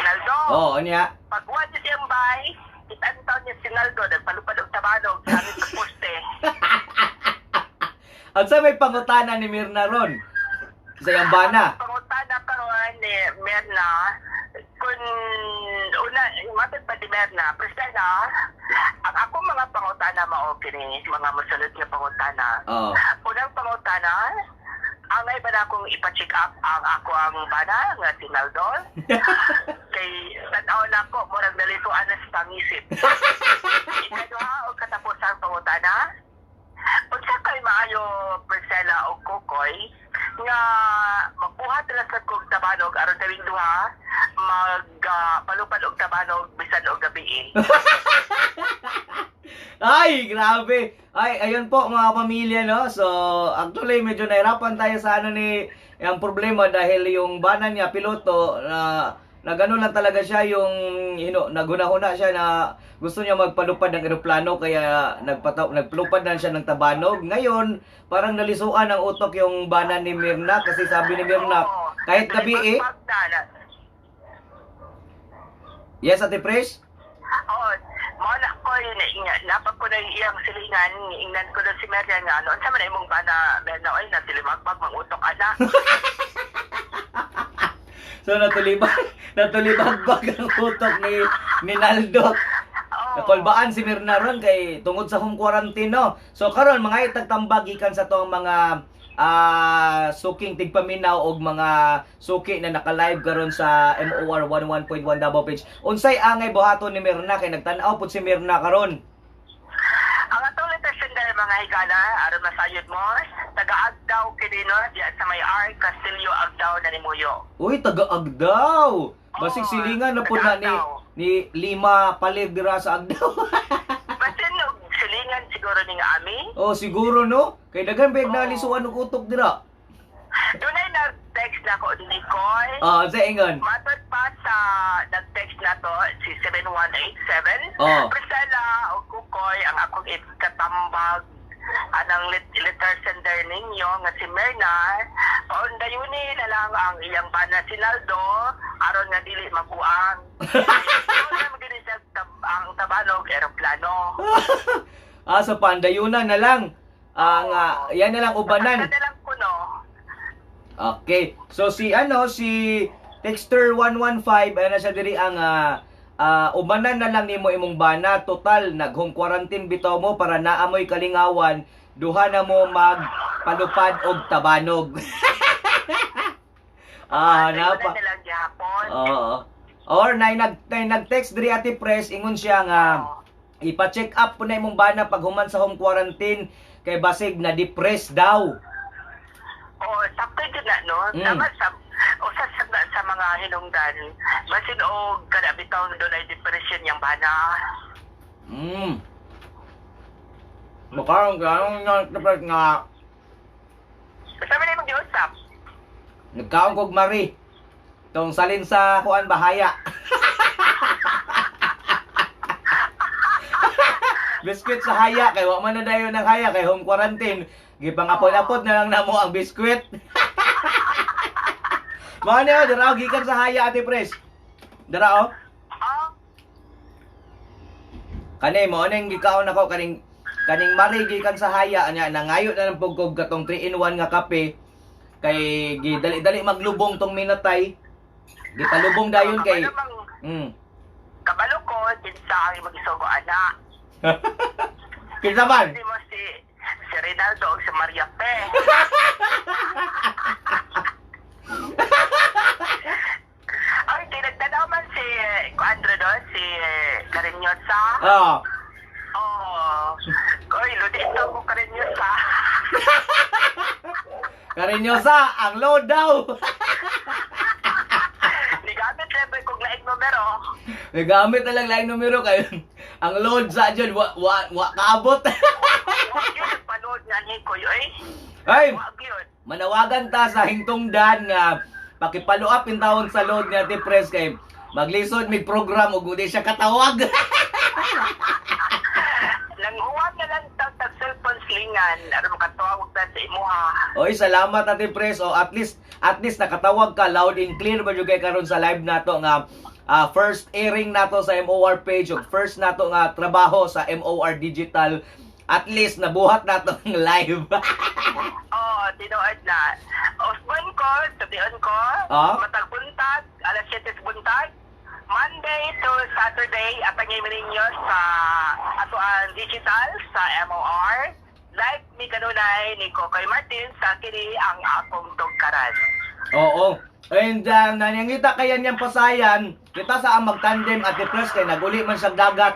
Naldo. Oh, anya. Pagwa niya siyang bay, itantaw niya si Naldo nagpalupad og tabanog sa aming poste. At sa may pangutana ni Mirna ron sa iyang bana. Pangutana karon ni Merna kung una matod pa ni Merna presena ang akong mga pangutana mao kini mga mosulod nga pangutana. Oh. Unang pangutana angay ba na akong ipa-check up ang ako ang bana nga si Naldo? Kay tanaw na ko murag nalisuan na sa pangisip. Ikaduha o katapos ang pangutana? Unsa kay maayo Priscilla o Kokoy nga magbuhat na sa kog tabanog aron gawing duha palupad og tabanog bisan og gabi. Ay, grabe. Ay, ayun po mga pamilya, no? So, actually, medyo nahirapan tayo sa ang problema dahil yung bana niya, piloto, na gano'n lang talaga siya yung, nagunahuna siya na gusto niya magpalupad ng eroplano kaya nagpalupad na siya ng tabanog. Ngayon, parang nalisuan ang utok yung bana ni Mirna kasi sabi ni Mirna, kahit gabi Yes, Ate Pres? Oo. Mana ko napag ko na iyang silingan, ingnan ko na si Mirna nga, ano, sa man imong bana, Mirna, oy, nasilimagpag, mangutok ana. So natulibagbag ang utok ni Naldo. Nakulbaan si Mirna ron kay tungod sa home quarantine no. So karon mga itagtambag gikan sa tong mga suking tigpaminaw og mga suki na naka-live karon sa MOR 11.1 Davao page. Unsay angay buhaton ni Mirna kay nagtan-aw pud si Mirna karon? Ang atong letter sender mga higala, aron masayod mo, taga-Agdaw kini no, diya sa may R Castillo Agdaw na nimuyo. Uy, taga-Agdaw. Basig silingan na po na ni Lima Palig dira sa Agdaw. Basin og silingan siguro ni nga ami. Oh, siguro no. Kay daghan bag nalisuan og utok dira. Dunay nag-text na ko ni Nicole. Sa ingon. Matod pa sa nag-text na to, si 7187. Priscilla o Kukoy, ang akong katambag anang letter sender ninyo nga si Merna, paundayuni na lang ang iyang bana si Naldo aron nga dili mabuang. Ano magini siya ang tabanog eroplano. So pandayunan na lang. Ang yan na lang ubanan. Kada lang kuno. Okay. So si Texter 115 ay na siya diri ang ubanan na lang nimo imong bana, total nag home quarantine bitaw mo para naamoy kalingawan, duha na mo magpalupad og tabanog. Napa. Na lang gihapon. Oo. Or nag-text diri Ate Pres ingon siya nga ipa-check up po na imong bana pag human sa home quarantine kay basig na depressed daw. Sakto yun na, no? Tama sa mga hinungdan. Basin o kada bitaw doon ay depression yung bana. Mukhang ganong na-depressed nga. Basta mo na mag-iusap. Nagkaon kog Mari. Tong salin sa kuan bahaya. Biskwit sa haya kay wa man na dayon ng haya kay home quarantine. Gipangapod-apod na lang namo ang biskwit. Mao ni dira gikan sa haya Ate Pres. Dira Kani mo ning gikaon ako kaning Mari gikan sa haya anya nangayo na ng pugkog katong 3-in-1 nga kape kay gidali-dali maglubong tong minatay. Gipalubong dayon kay Kabalo ko kinsa ang mag-isugo ana. Kinsa man? Hindi mo si Rinaldo o si Maria Pe. Ay, tinagtanaw man si Andro doon, si Carinyosa. Oy, ludito ko Carinyosa. Carinyosa, ang load daw. Nigamit level kong laing numero. Nagamit na lang laing numero kayo. Ang load sa dyan, kaabot. Wag yun, panood nga ni Kuya Ay, Wag yun. manawagan ta sa hingtungdan nga pakipalo up in tawon sa load nga Ate Pres kay maglisod mig program ug di siya katawag. Nanghuwag na lang tag cellphone slingan aron makatawag ta sa imuha. Oy, salamat Ate Pres. O at least nakatawag ka loud and clear ba jud kay karon sa live nato nga first airing nato sa MOR page ug first nato nga trabaho sa MOR Digital. At least nabuhat nato ng live. Tinuod na. Osman ko, sabihan ko, matag buntag, alas 7 buntag, Monday to Saturday, apangay mo ninyo sa atoan digital sa MOR. Live mi kanunay ni Kokoy Martin sa kini ang akong tugkaran. Oo. And nanyangita kaya niyang pasayan, kita sa magtandem at Pres kay naguli man sa dagat.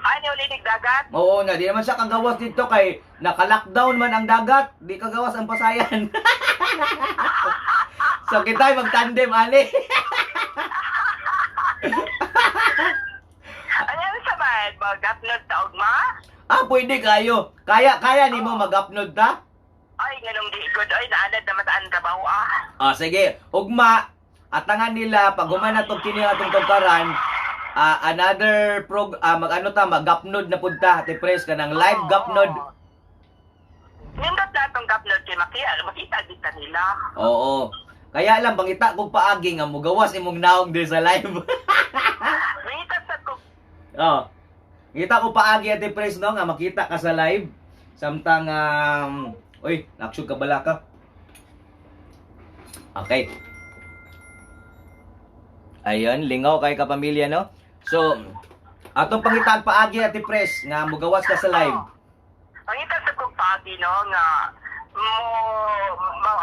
Ano ulinig dagat? Oo na, di naman siya kagawas dito kay naka-lockdown man ang dagat, di kagawas ang pasayan. So kita magtandem ani. Ano sa man? Mag-upload ta ugma? Pwede kayo. Kaya nimo mag-upload ta? Ay, ganong di good. Ay, naanad na mataan trabaho Sige. Ugma, atangan nila pag human na itong kini atong tugkaran, another mag-upload na punta Ate Pres ka ng live upload. Nindot na itong upload kay makita kita nila. Oo. Kaya lang bangita kog paagi nga mugawas imong naong di sa live. Makita sa ko. Kita ko paagi Ate Pres no nga makita ka sa live. Samtang naksug ka bala ka. Okay. Ayun, lingaw kay kapamilya no. So, atong pangitaan paagi Ate Pres nga mugawas ka sa live. Pangita sa kong paagi no nga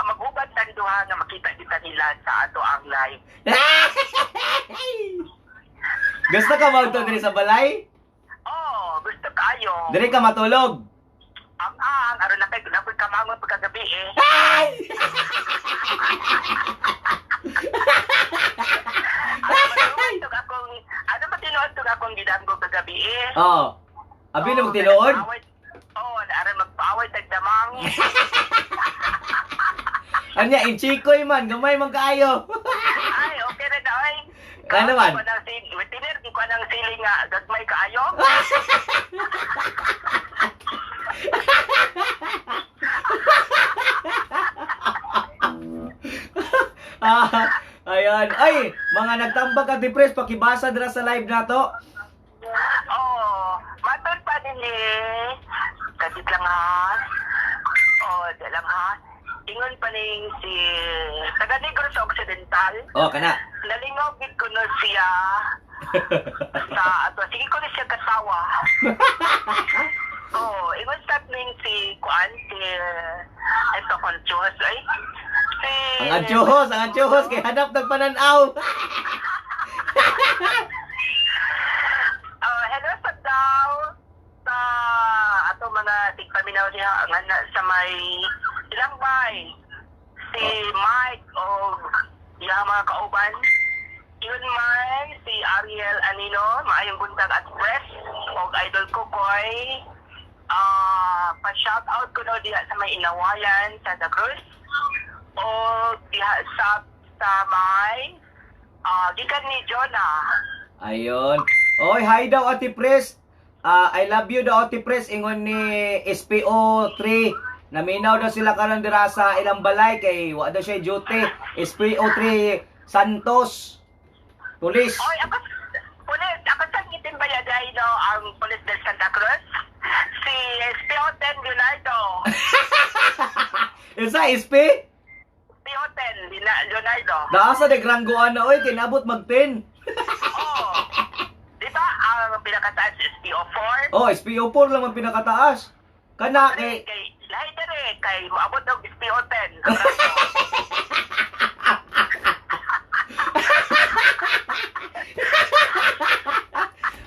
magubad tan duha nga makita kita nila sa ato ang live. Gusto ka magto diri sa balay? Gusto kayo. Diri ka matulog. Aron na kay napoy kamangon pagkagabi Ano ba tinuod to akong gidamgo kagabi Abi na mo tinuod? Aron magpaaway tagdamang. Anya, inchikoy man, gamay man kaayo. Ay, okay na daw. Ano man? Tinir ko ng siling nga gagmay kaayo. Ay, mga nagtambag Ate Pres, pakibasa dira sa live nato. Oh, matod pa din kadit lang ha. Oh, di lang ha. Ingon pa ning si taga Negros Occidental. Oh, kana. Nalingaw gid ko na siya sa ato. Sige ko na siya kasawa. Oh, ingon sa ning si Kuan si ito konsyos ay si Ang antiyohos, kay hanap ng pananaw. hello sa daw sa ato mga tigpaminaw niya nga sa may ilang bay si Mike o yung mga kauban yun man si Ariel Anino maayong buntag at press o idol ko koy pa-shout out ko daw diha sa may Inawayan Santa Cruz o diha sa may gikan ni Jonah. Ayun. Oy, hi daw Ate Pres. I love you daw Ate Pres. Ingon ni SPO 3. Naminaw daw sila karon dira sa ilang balay kay wa daw siya duty. SPO 3 Santos. Pulis. Oy, ako sa ngitin ba yaday no ang Police del Santa Cruz? Si SPO 10 Leonardo. Isa SP? SPO 10 Leonardo. Daasa de granggoan na oy kinabot mag 10. Oh. Di ba ang pinakataas si SPO 4? Oh, SPO 4 lang ang pinakataas. Kana kay Lahi dere kay maabot og SPO 10.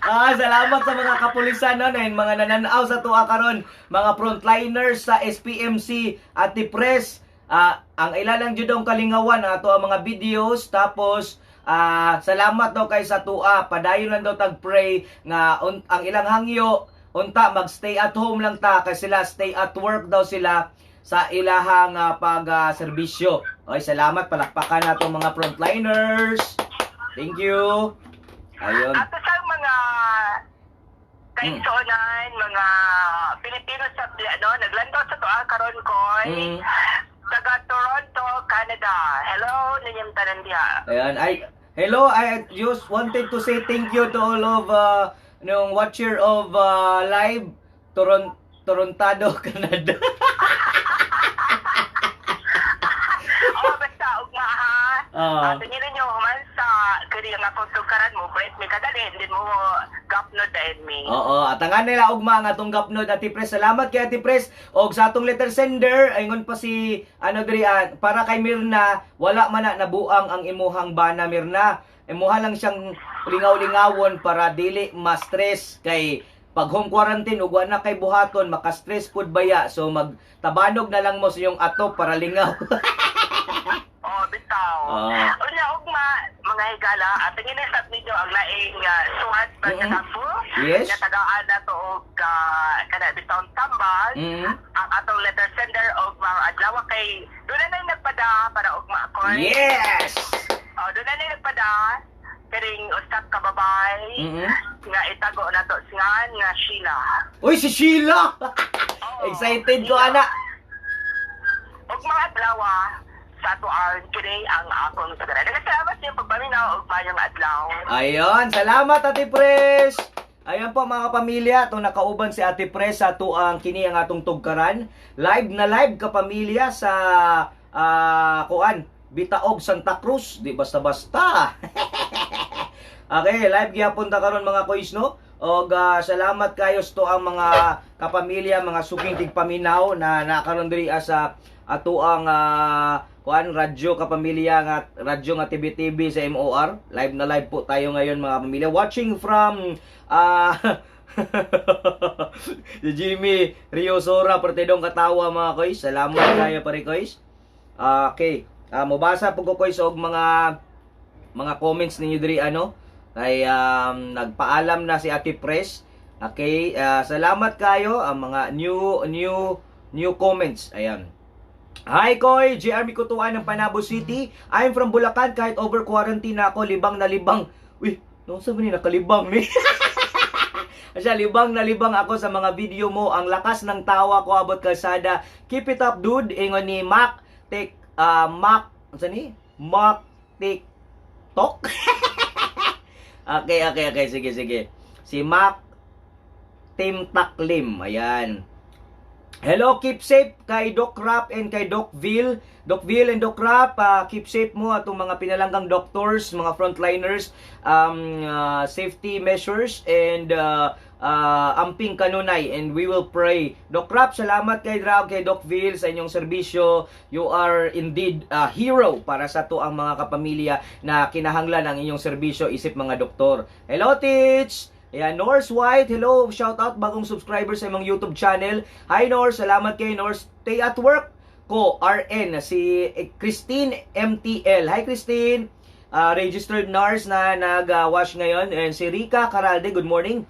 Ang raso. salamat sa mga kapulisan no, mga nananaw sa tuwa karon, mga frontliners sa SPMC Ate Pres. Ang ilalang jud ang kalingawan ato ang mga videos tapos salamat daw kay sa tuwa padayon lang daw tag pray nga ang ilang hangyo unta mag-stay at home lang ta kay sila stay at work daw sila sa ilahang pag-serbisyo. Oy, salamat palakpakan nato mga frontliners. Thank you. Ayun. At sa mga kaigsuonan, mga Pilipino sa naglantaw sa tuwa karon koy. Taga Toronto, Canada. Hello, ninyong tanan diha. Ayan, hello, I just wanted to say thank you to all of nung watcher of live Torontado, Canada. Basta ugma ha. Tingnan niyo man sa kari nga pagtukaran mo, break mi kadalin din mo gapnod dayon mi. Oo, atangan nila ugma nga atong gapnod Ate Pres. Salamat kay Ate Pres og sa atong letter sender ayingon pa si diri para kay Mirna wala man na nabuang ang imuhang bana Mirna. Imuha lang siyang lingaw-lingawon para dili ma-stress kay pag home quarantine ug na kay buhaton maka-stress pud baya. So magtabanog na lang mo sa iyong ato para lingaw. Bitaw. Unya ugma mga higala at tingin sa video ang laing suhat ba sa Tambo. Yes. Nga tagaan na to og kana bitaw tambal. Ang atong letter sender og mga adlaw kay doon na nagpada para ugma ko. Yes. Doon na nagpada karing usap ka babay nga itago na to nga Sheila. Uy, si Sheila! Excited ko, anak! Og mga adlaw sa tuan kini ang akong sagara. Salamat sa pagpaminaw og mayong adlaw. Ayun, salamat Ate Pres! Ayan po mga pamilya, itong nakauban si Ate Pres sa tuang kini ang atong tugkaran. Live na live kapamilya sa Bitaog, Santa Cruz. Di basta-basta. Okay, live gyapon ta karon mga kois no. Og salamat kayo sa ang mga kapamilya, mga suking tigpaminaw na nakaron diri sa atuang radyo kapamilya nga radyo nga TBTV sa MOR. Live na live po tayo ngayon mga pamilya. Watching from si Jimmy Riosora Partidong Katawa mga kois. Salamat kayo pare kois. Okay. Mabasa po ko kois og mga comments ninyo diri kay nagpaalam na si Ate Pres. Okay, salamat kayo ang mga new comments. Ayan. Hi Koy, JR Mikutuan ng Panabo City. I'm from Bulacan kahit over quarantine na ako, libang na libang. Uy, no sabi ni nakalibang ni. Asya libang na libang ako sa mga video mo. Ang lakas ng tawa ko abot kalsada. Keep it up dude. Ingon ni Mac Tik Tok? Okay. Sige. Si Mac Tim Taklim. Ayan. Hello, keep safe kay Doc Rap and kay Doc Vil. Doc Vil and Doc Rap, keep safe mo atong mga pinalanggang doctors, mga frontliners, safety measures, and amping kanunay, and we will pray. Doc Rap, salamat kay Doc Vil sa inyong serbisyo. You are indeed a hero para sa to ang mga kapamilya na kinahanglan ang inyong serbisyo isip mga doktor. Hello, Teach! Ayan, Norse White, hello, shout out bagong subscriber sa imong YouTube channel. Hi Norse, salamat kay Norse. Stay at work ko, RN, si Christine MTL. Hi Christine, registered nurse na nag-wash ngayon. And si Rika Caralde, good morning.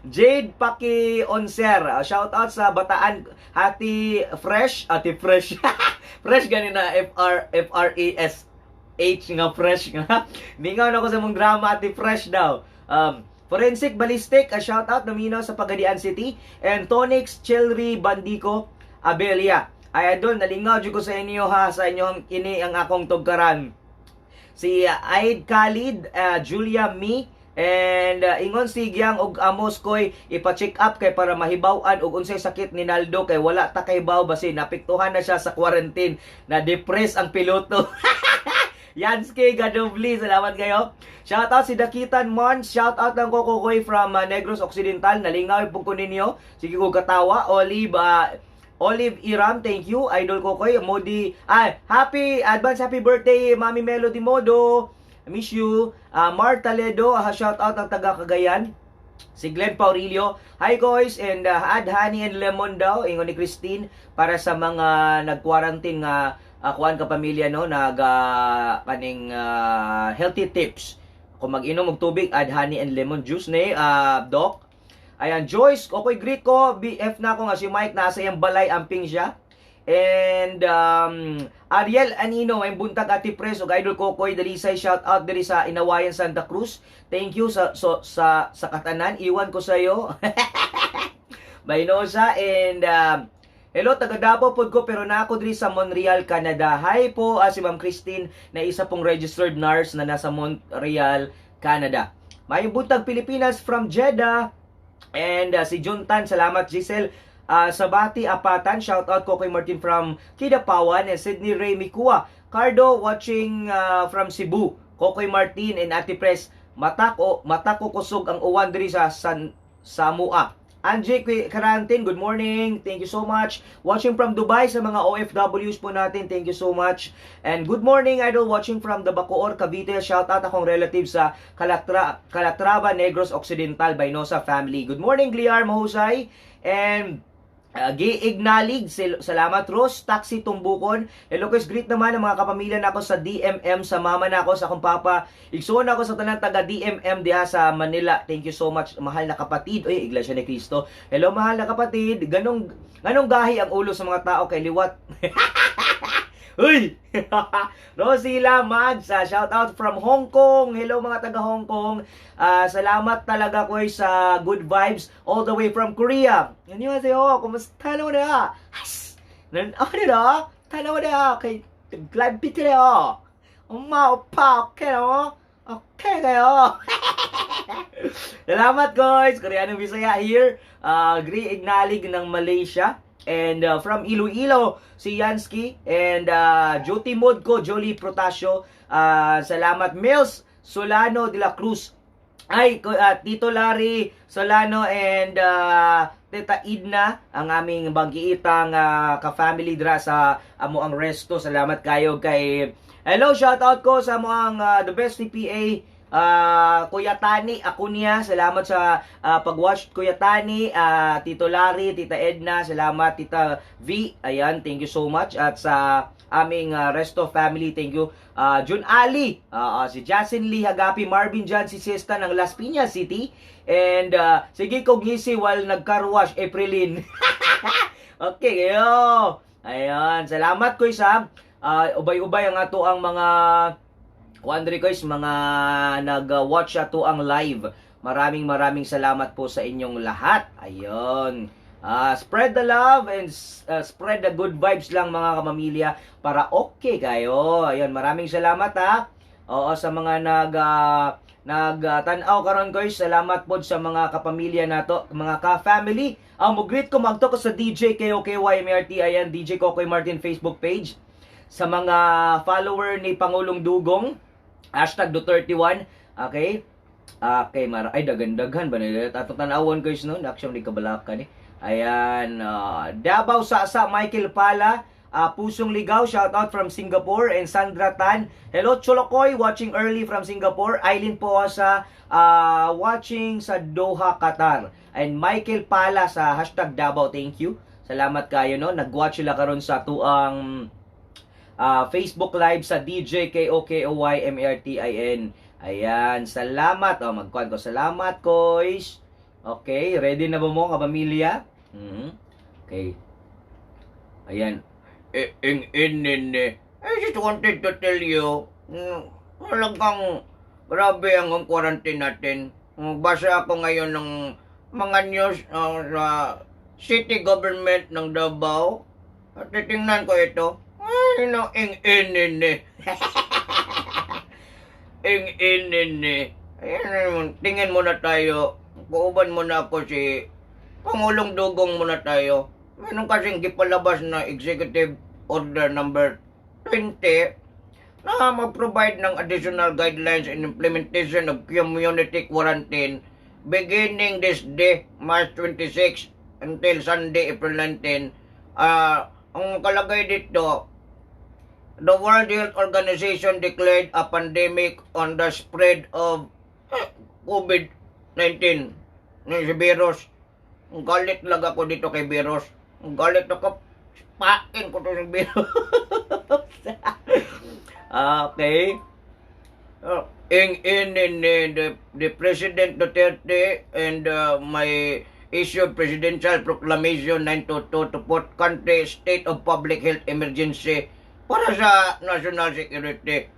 Jade Paki Onser, shout out sa Bataan, Ate Fresh. Fresh ganina, F-R-E-S H nga fresh nga. Mingaw na ko sa mong drama, Ate Fresh daw. Forensic Ballistic, a shout out naminaw sa Pagadian City. And Tonix Chelry Bandico Abelia. Ay adol, nalingaw jud ko sa inyo ha, sa inyong ini ang akong tugkaran. Si Aid Khalid, Julia Mi, and ingon si Gyang og Amos koy ipa-check up kay para mahibaw-an og unsay sakit ni Naldo kay wala ta kay baw basin napiktuhan na siya sa quarantine, na depress ang piloto. Yansky Gadovli, salamat kayo. Shoutout si Dakitan Mons, shoutout ng Kokokoy from Negros Occidental, nalingaw po ko ninyo. Sige ko katawa. Olive Iram, thank you. Idol Kokoy, Modi, happy birthday Mami Melody Modo. I miss you. Marta Ledo, shoutout ng taga Cagayan. Si Glenn Paurilio, hi guys, and add honey and lemon daw, ingon ni Christine, para sa mga nag-quarantine nga kuan ka pamilya no, kaning healthy tips. Kung mag-inom og tubig, add honey and lemon juice ni Doc. Ayan, Joyce, okay, greet ko, BF na ako nga si Mike, nasa yung balay, amping siya. And Ariel Anino, may buntag Ate Pres og Idol Kokoy Dalisay, shout out diri sa Inawayan Santa Cruz. Thank you sa katanan, iwan ko sa iyo. Baynosa, and hello, taga Davao pod ko pero na ako diri sa Montreal, Canada. Hi po, si Ma'am Christine na isa pong registered nurse na nasa Montreal, Canada. May buntag Pilipinas from Jeddah. And si Juntan, salamat Giselle. Sabati Apatan, shout out ko kay Martin from Kidapawan, and Sydney Ray Mikua. Cardo watching from Cebu. Kokoy Martin and Ate Pres, mata ko kusog ang uwan diri sa Samua. Angie Karantin, good morning. Thank you so much. Watching from Dubai sa mga OFWs po natin. Thank you so much. And good morning, Idol. Watching from the Bacoor, Cavite. Shout out akong relative sa Calatrava, Negros Occidental, Baynosa family. Good morning, Gliar Mahusay. And Giignalig, salamat Ros, Taxi Tumbukon. Hello guys, greet naman ang mga kapamilya na ako sa DMM, sa mama na ako, sa akong papa. Igsoon ako sa tanang taga DMM diha sa Manila. Thank you so much, mahal na kapatid. Oy, Iglesia ni Cristo. Hello mahal na kapatid. Ganong gahi ang ulo sa mga tao kay liwat. Uy! Rosila Mads, shout out from Hong Kong. Hello mga taga Hong Kong. Salamat talaga ko sa good vibes all the way from Korea. 안녕하세요. kumusta naman na? Ano na? Tanaw na kay live bitre요. 엄마, 오빠, okay no? Okay kayo. Salamat guys. Koreano Bisaya here. Ignalig ng Malaysia. And from Iloilo, si Yansky. And Joti Mod ko, Jolie Protasio. Salamat Mills Solano de la Cruz. Ay, Tito Larry Solano and Teta Idna, ang aming banggiitang ka-family dra sa amo ang resto. Salamat kayo kay... Hello, shout out ko sa amo ang The Best TPA. Kuya Tani, ako niya, salamat sa pag-watch Kuya Tani, Tito Larry, Tita Edna, salamat Tita V, ayan, thank you so much. At sa aming resto family, thank you. Jun Ali, si Jasin Lee Hagapi, Marvin Jan, si Sesta ng Las Piñas City, and sige ko ngisi while nagkarwash, Aprilin. Okay, kayo. Ayan, salamat ko isa. Ubay-ubay ang ato ang mga Kuandre guys, mga nag-watch ato ang live. Maraming salamat po sa inyong lahat. Ayun. Spread the love and spread the good vibes lang mga kamamilya para okay kayo. Ayun, maraming salamat ha. Oo, sa mga nagtanaw karon ko, salamat po sa mga kapamilya nato, mga ka-family. Mo-greet ko magto ko sa DJ KOKYMRT, ayan, DJ Kokoy Martin Facebook page. Sa mga follower ni Pangulong Dugong, #Duterte1, okay? Okay, ay daghan-daghan ba nila? Atong tanawon guys no, actually kabalakan eh. Ayan, Davao Sasa, Michael Pala, Pusong Ligaw, shout out from Singapore, and Sandra Tan. Hello Cholokoy, watching early from Singapore. Eileen po sa watching sa Doha, Qatar. And Michael Pala sa #Davao, thank you. Salamat kayo no, nag-watch sila karon sa tuang Facebook Live sa DJ KOKOYMRTIN. Ayan, salamat. Magkuhan ko. Salamat, koys. Okay, ready na ba mo, kapamilya? Okay. Ayan. I just wanted to tell you, talagang grabe ang quarantine natin. Basa ako ngayon ng mga news sa city government ng Davao. At titingnan ko ito. Ay, no, Ayan, tingin muna tayo. Kuuban muna ako si Pangulong Dugong muna tayo. Meron kasing gipalabas na Executive Order number 20 na mag-provide ng additional guidelines and implementation of community quarantine beginning this day, March 26 until Sunday, April 19. Ang kalagay dito, the World Health Organization declared a pandemic on the spread of COVID-19. Si virus. Ang galit lang ako dito kay virus. Ang galit ako. Pakin ko to sa virus. Okay. The President Duterte and my issued Presidential Proclamation 922 to put country state of public health emergency para sa national security.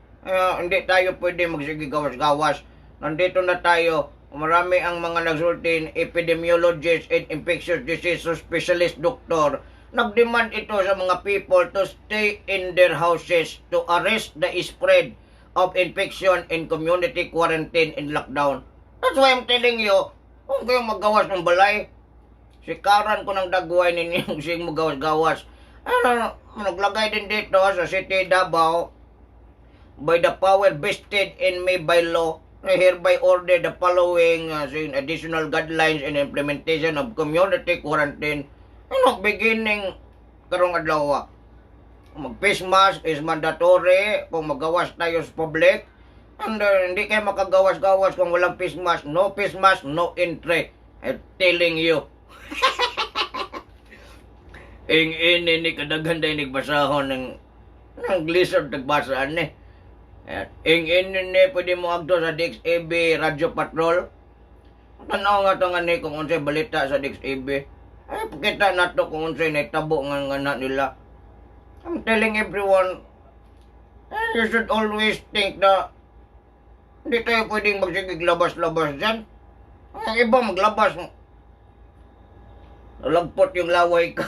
Hindi tayo pwede magsigigawas-gawas. Nandito na tayo. Marami ang mga nagsultin, epidemiologists and infectious disease specialist doctor. Nagdemand ito sa mga people to stay in their houses to arrest the spread of infection and community quarantine and lockdown. That's why I'm telling you, kung kayo maggawas ng balay, sikaran ko ng dagway ninyo sing magawas-gawas. Naglagay din dito sa City Davao, by the power vested in me by law, I hereby order the following additional guidelines and implementation of community quarantine. Beginning karong adlaw. Mag-face mask is mandatory kung magawas tayo sa public. And hindi kayo makagawas-gawas kung walang face mask. No face mask, no entry. I'm telling you. Ini kadaghan day nagbasahon ng lizard nagbasaan ni. Ini pwede mo agto sa DXAB Radio Patrol. Tanaw nga to nga ni kung unsay balita sa DXAB. Ay pakita nato kung unsay naitabo nga nila. I'm telling everyone, you should always think na hindi tayo pwedeng magsigig labas-labas dyan. Ang iba maglabas. Lagpot yung laway ko.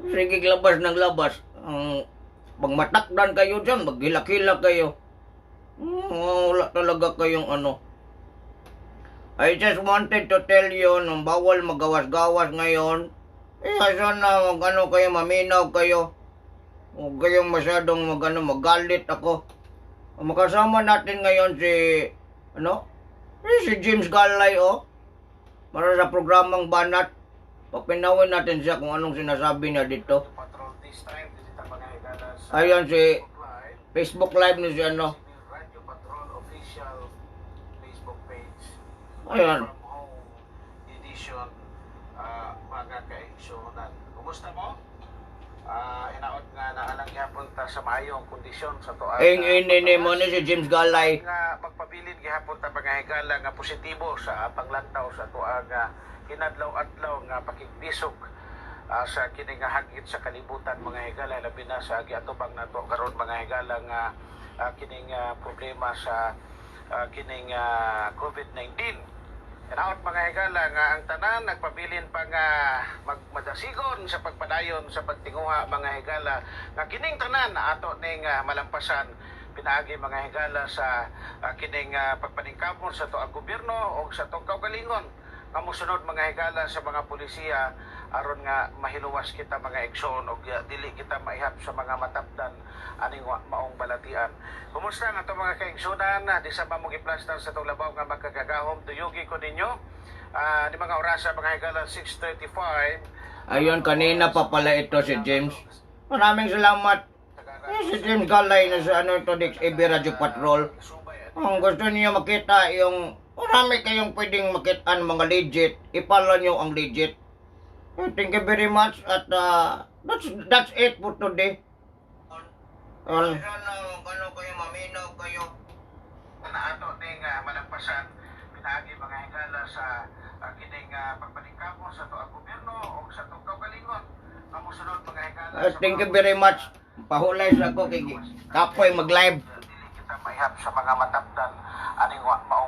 Sige, labas ng labas. Pag matakdan kayo dyan, maghilak-hilak kayo. Wala talaga kayong ano. I just wanted to tell you, nung bawal magawas-gawas ngayon, sana mag-ano kayo, maminaw kayo. Huwag kayong masyadong magalit ako. Makasama natin ngayon si James Galay, para sa programang Banat. Papinawin natin siya kung anong sinasabi niya dito. Ayan si Facebook Live ni si Radio Patrol official Facebook page. Ayan. From home edition mga kaigsunan. Kumusta mo? Inaot nga naalang gihapon ta sa maayong kondisyon sa tuwa. Ini mo ni si James Galay. Nga magpabilin gihapon ta mga higala nga positibo sa panglantaw sa tuwa nga kinadlaw-adlaw nga pakigbisog sa kini nga hagit sa kalibutan mga higala, labi na sa giatubang nato karon mga higala nga kining problema sa kining COVID-19. Kinaot mga higala nga ang tanan nagpabilin pa nga magmadasigon sa pagpadayon sa pagtinguha mga higala nga kining tanan ato ning malampasan pinaagi mga higala sa kining pagpaningkamon sa tuang gobyerno o sa tuang kaugalingon nga mosunod mga higala sa mga pulisiya aron nga mahiluwas kita mga igsoon o dili kita maihap sa mga matapdan aning maong balatian. Kumusta nga ito mga kaigsunan di sa mamong iplastar sa itong labaw nga magkagagahom tuyugi ko ninyo di mga orasa mga higala 6:35. Ayun, kanina pa pala ito si James. Maraming salamat. Si James Galay na sa ano ito, DXAB Radio Patrol. Ang gusto niyo makita yung marami kayong pwedeng makita mga legit. Ipala nyo ang legit. Thank you very much at that's it for today. Ano kayo maminaw kayo na ato ning malampasan pinaagi mga higala sa kining pagpaningkamon sa tuang gobyerno o sa tuang kaugalingon nga mosunod mga higala Thank you very much. Pahulay sa ako kay Kapoy mag-live. dili kita maihap sa mga matapdan aning maong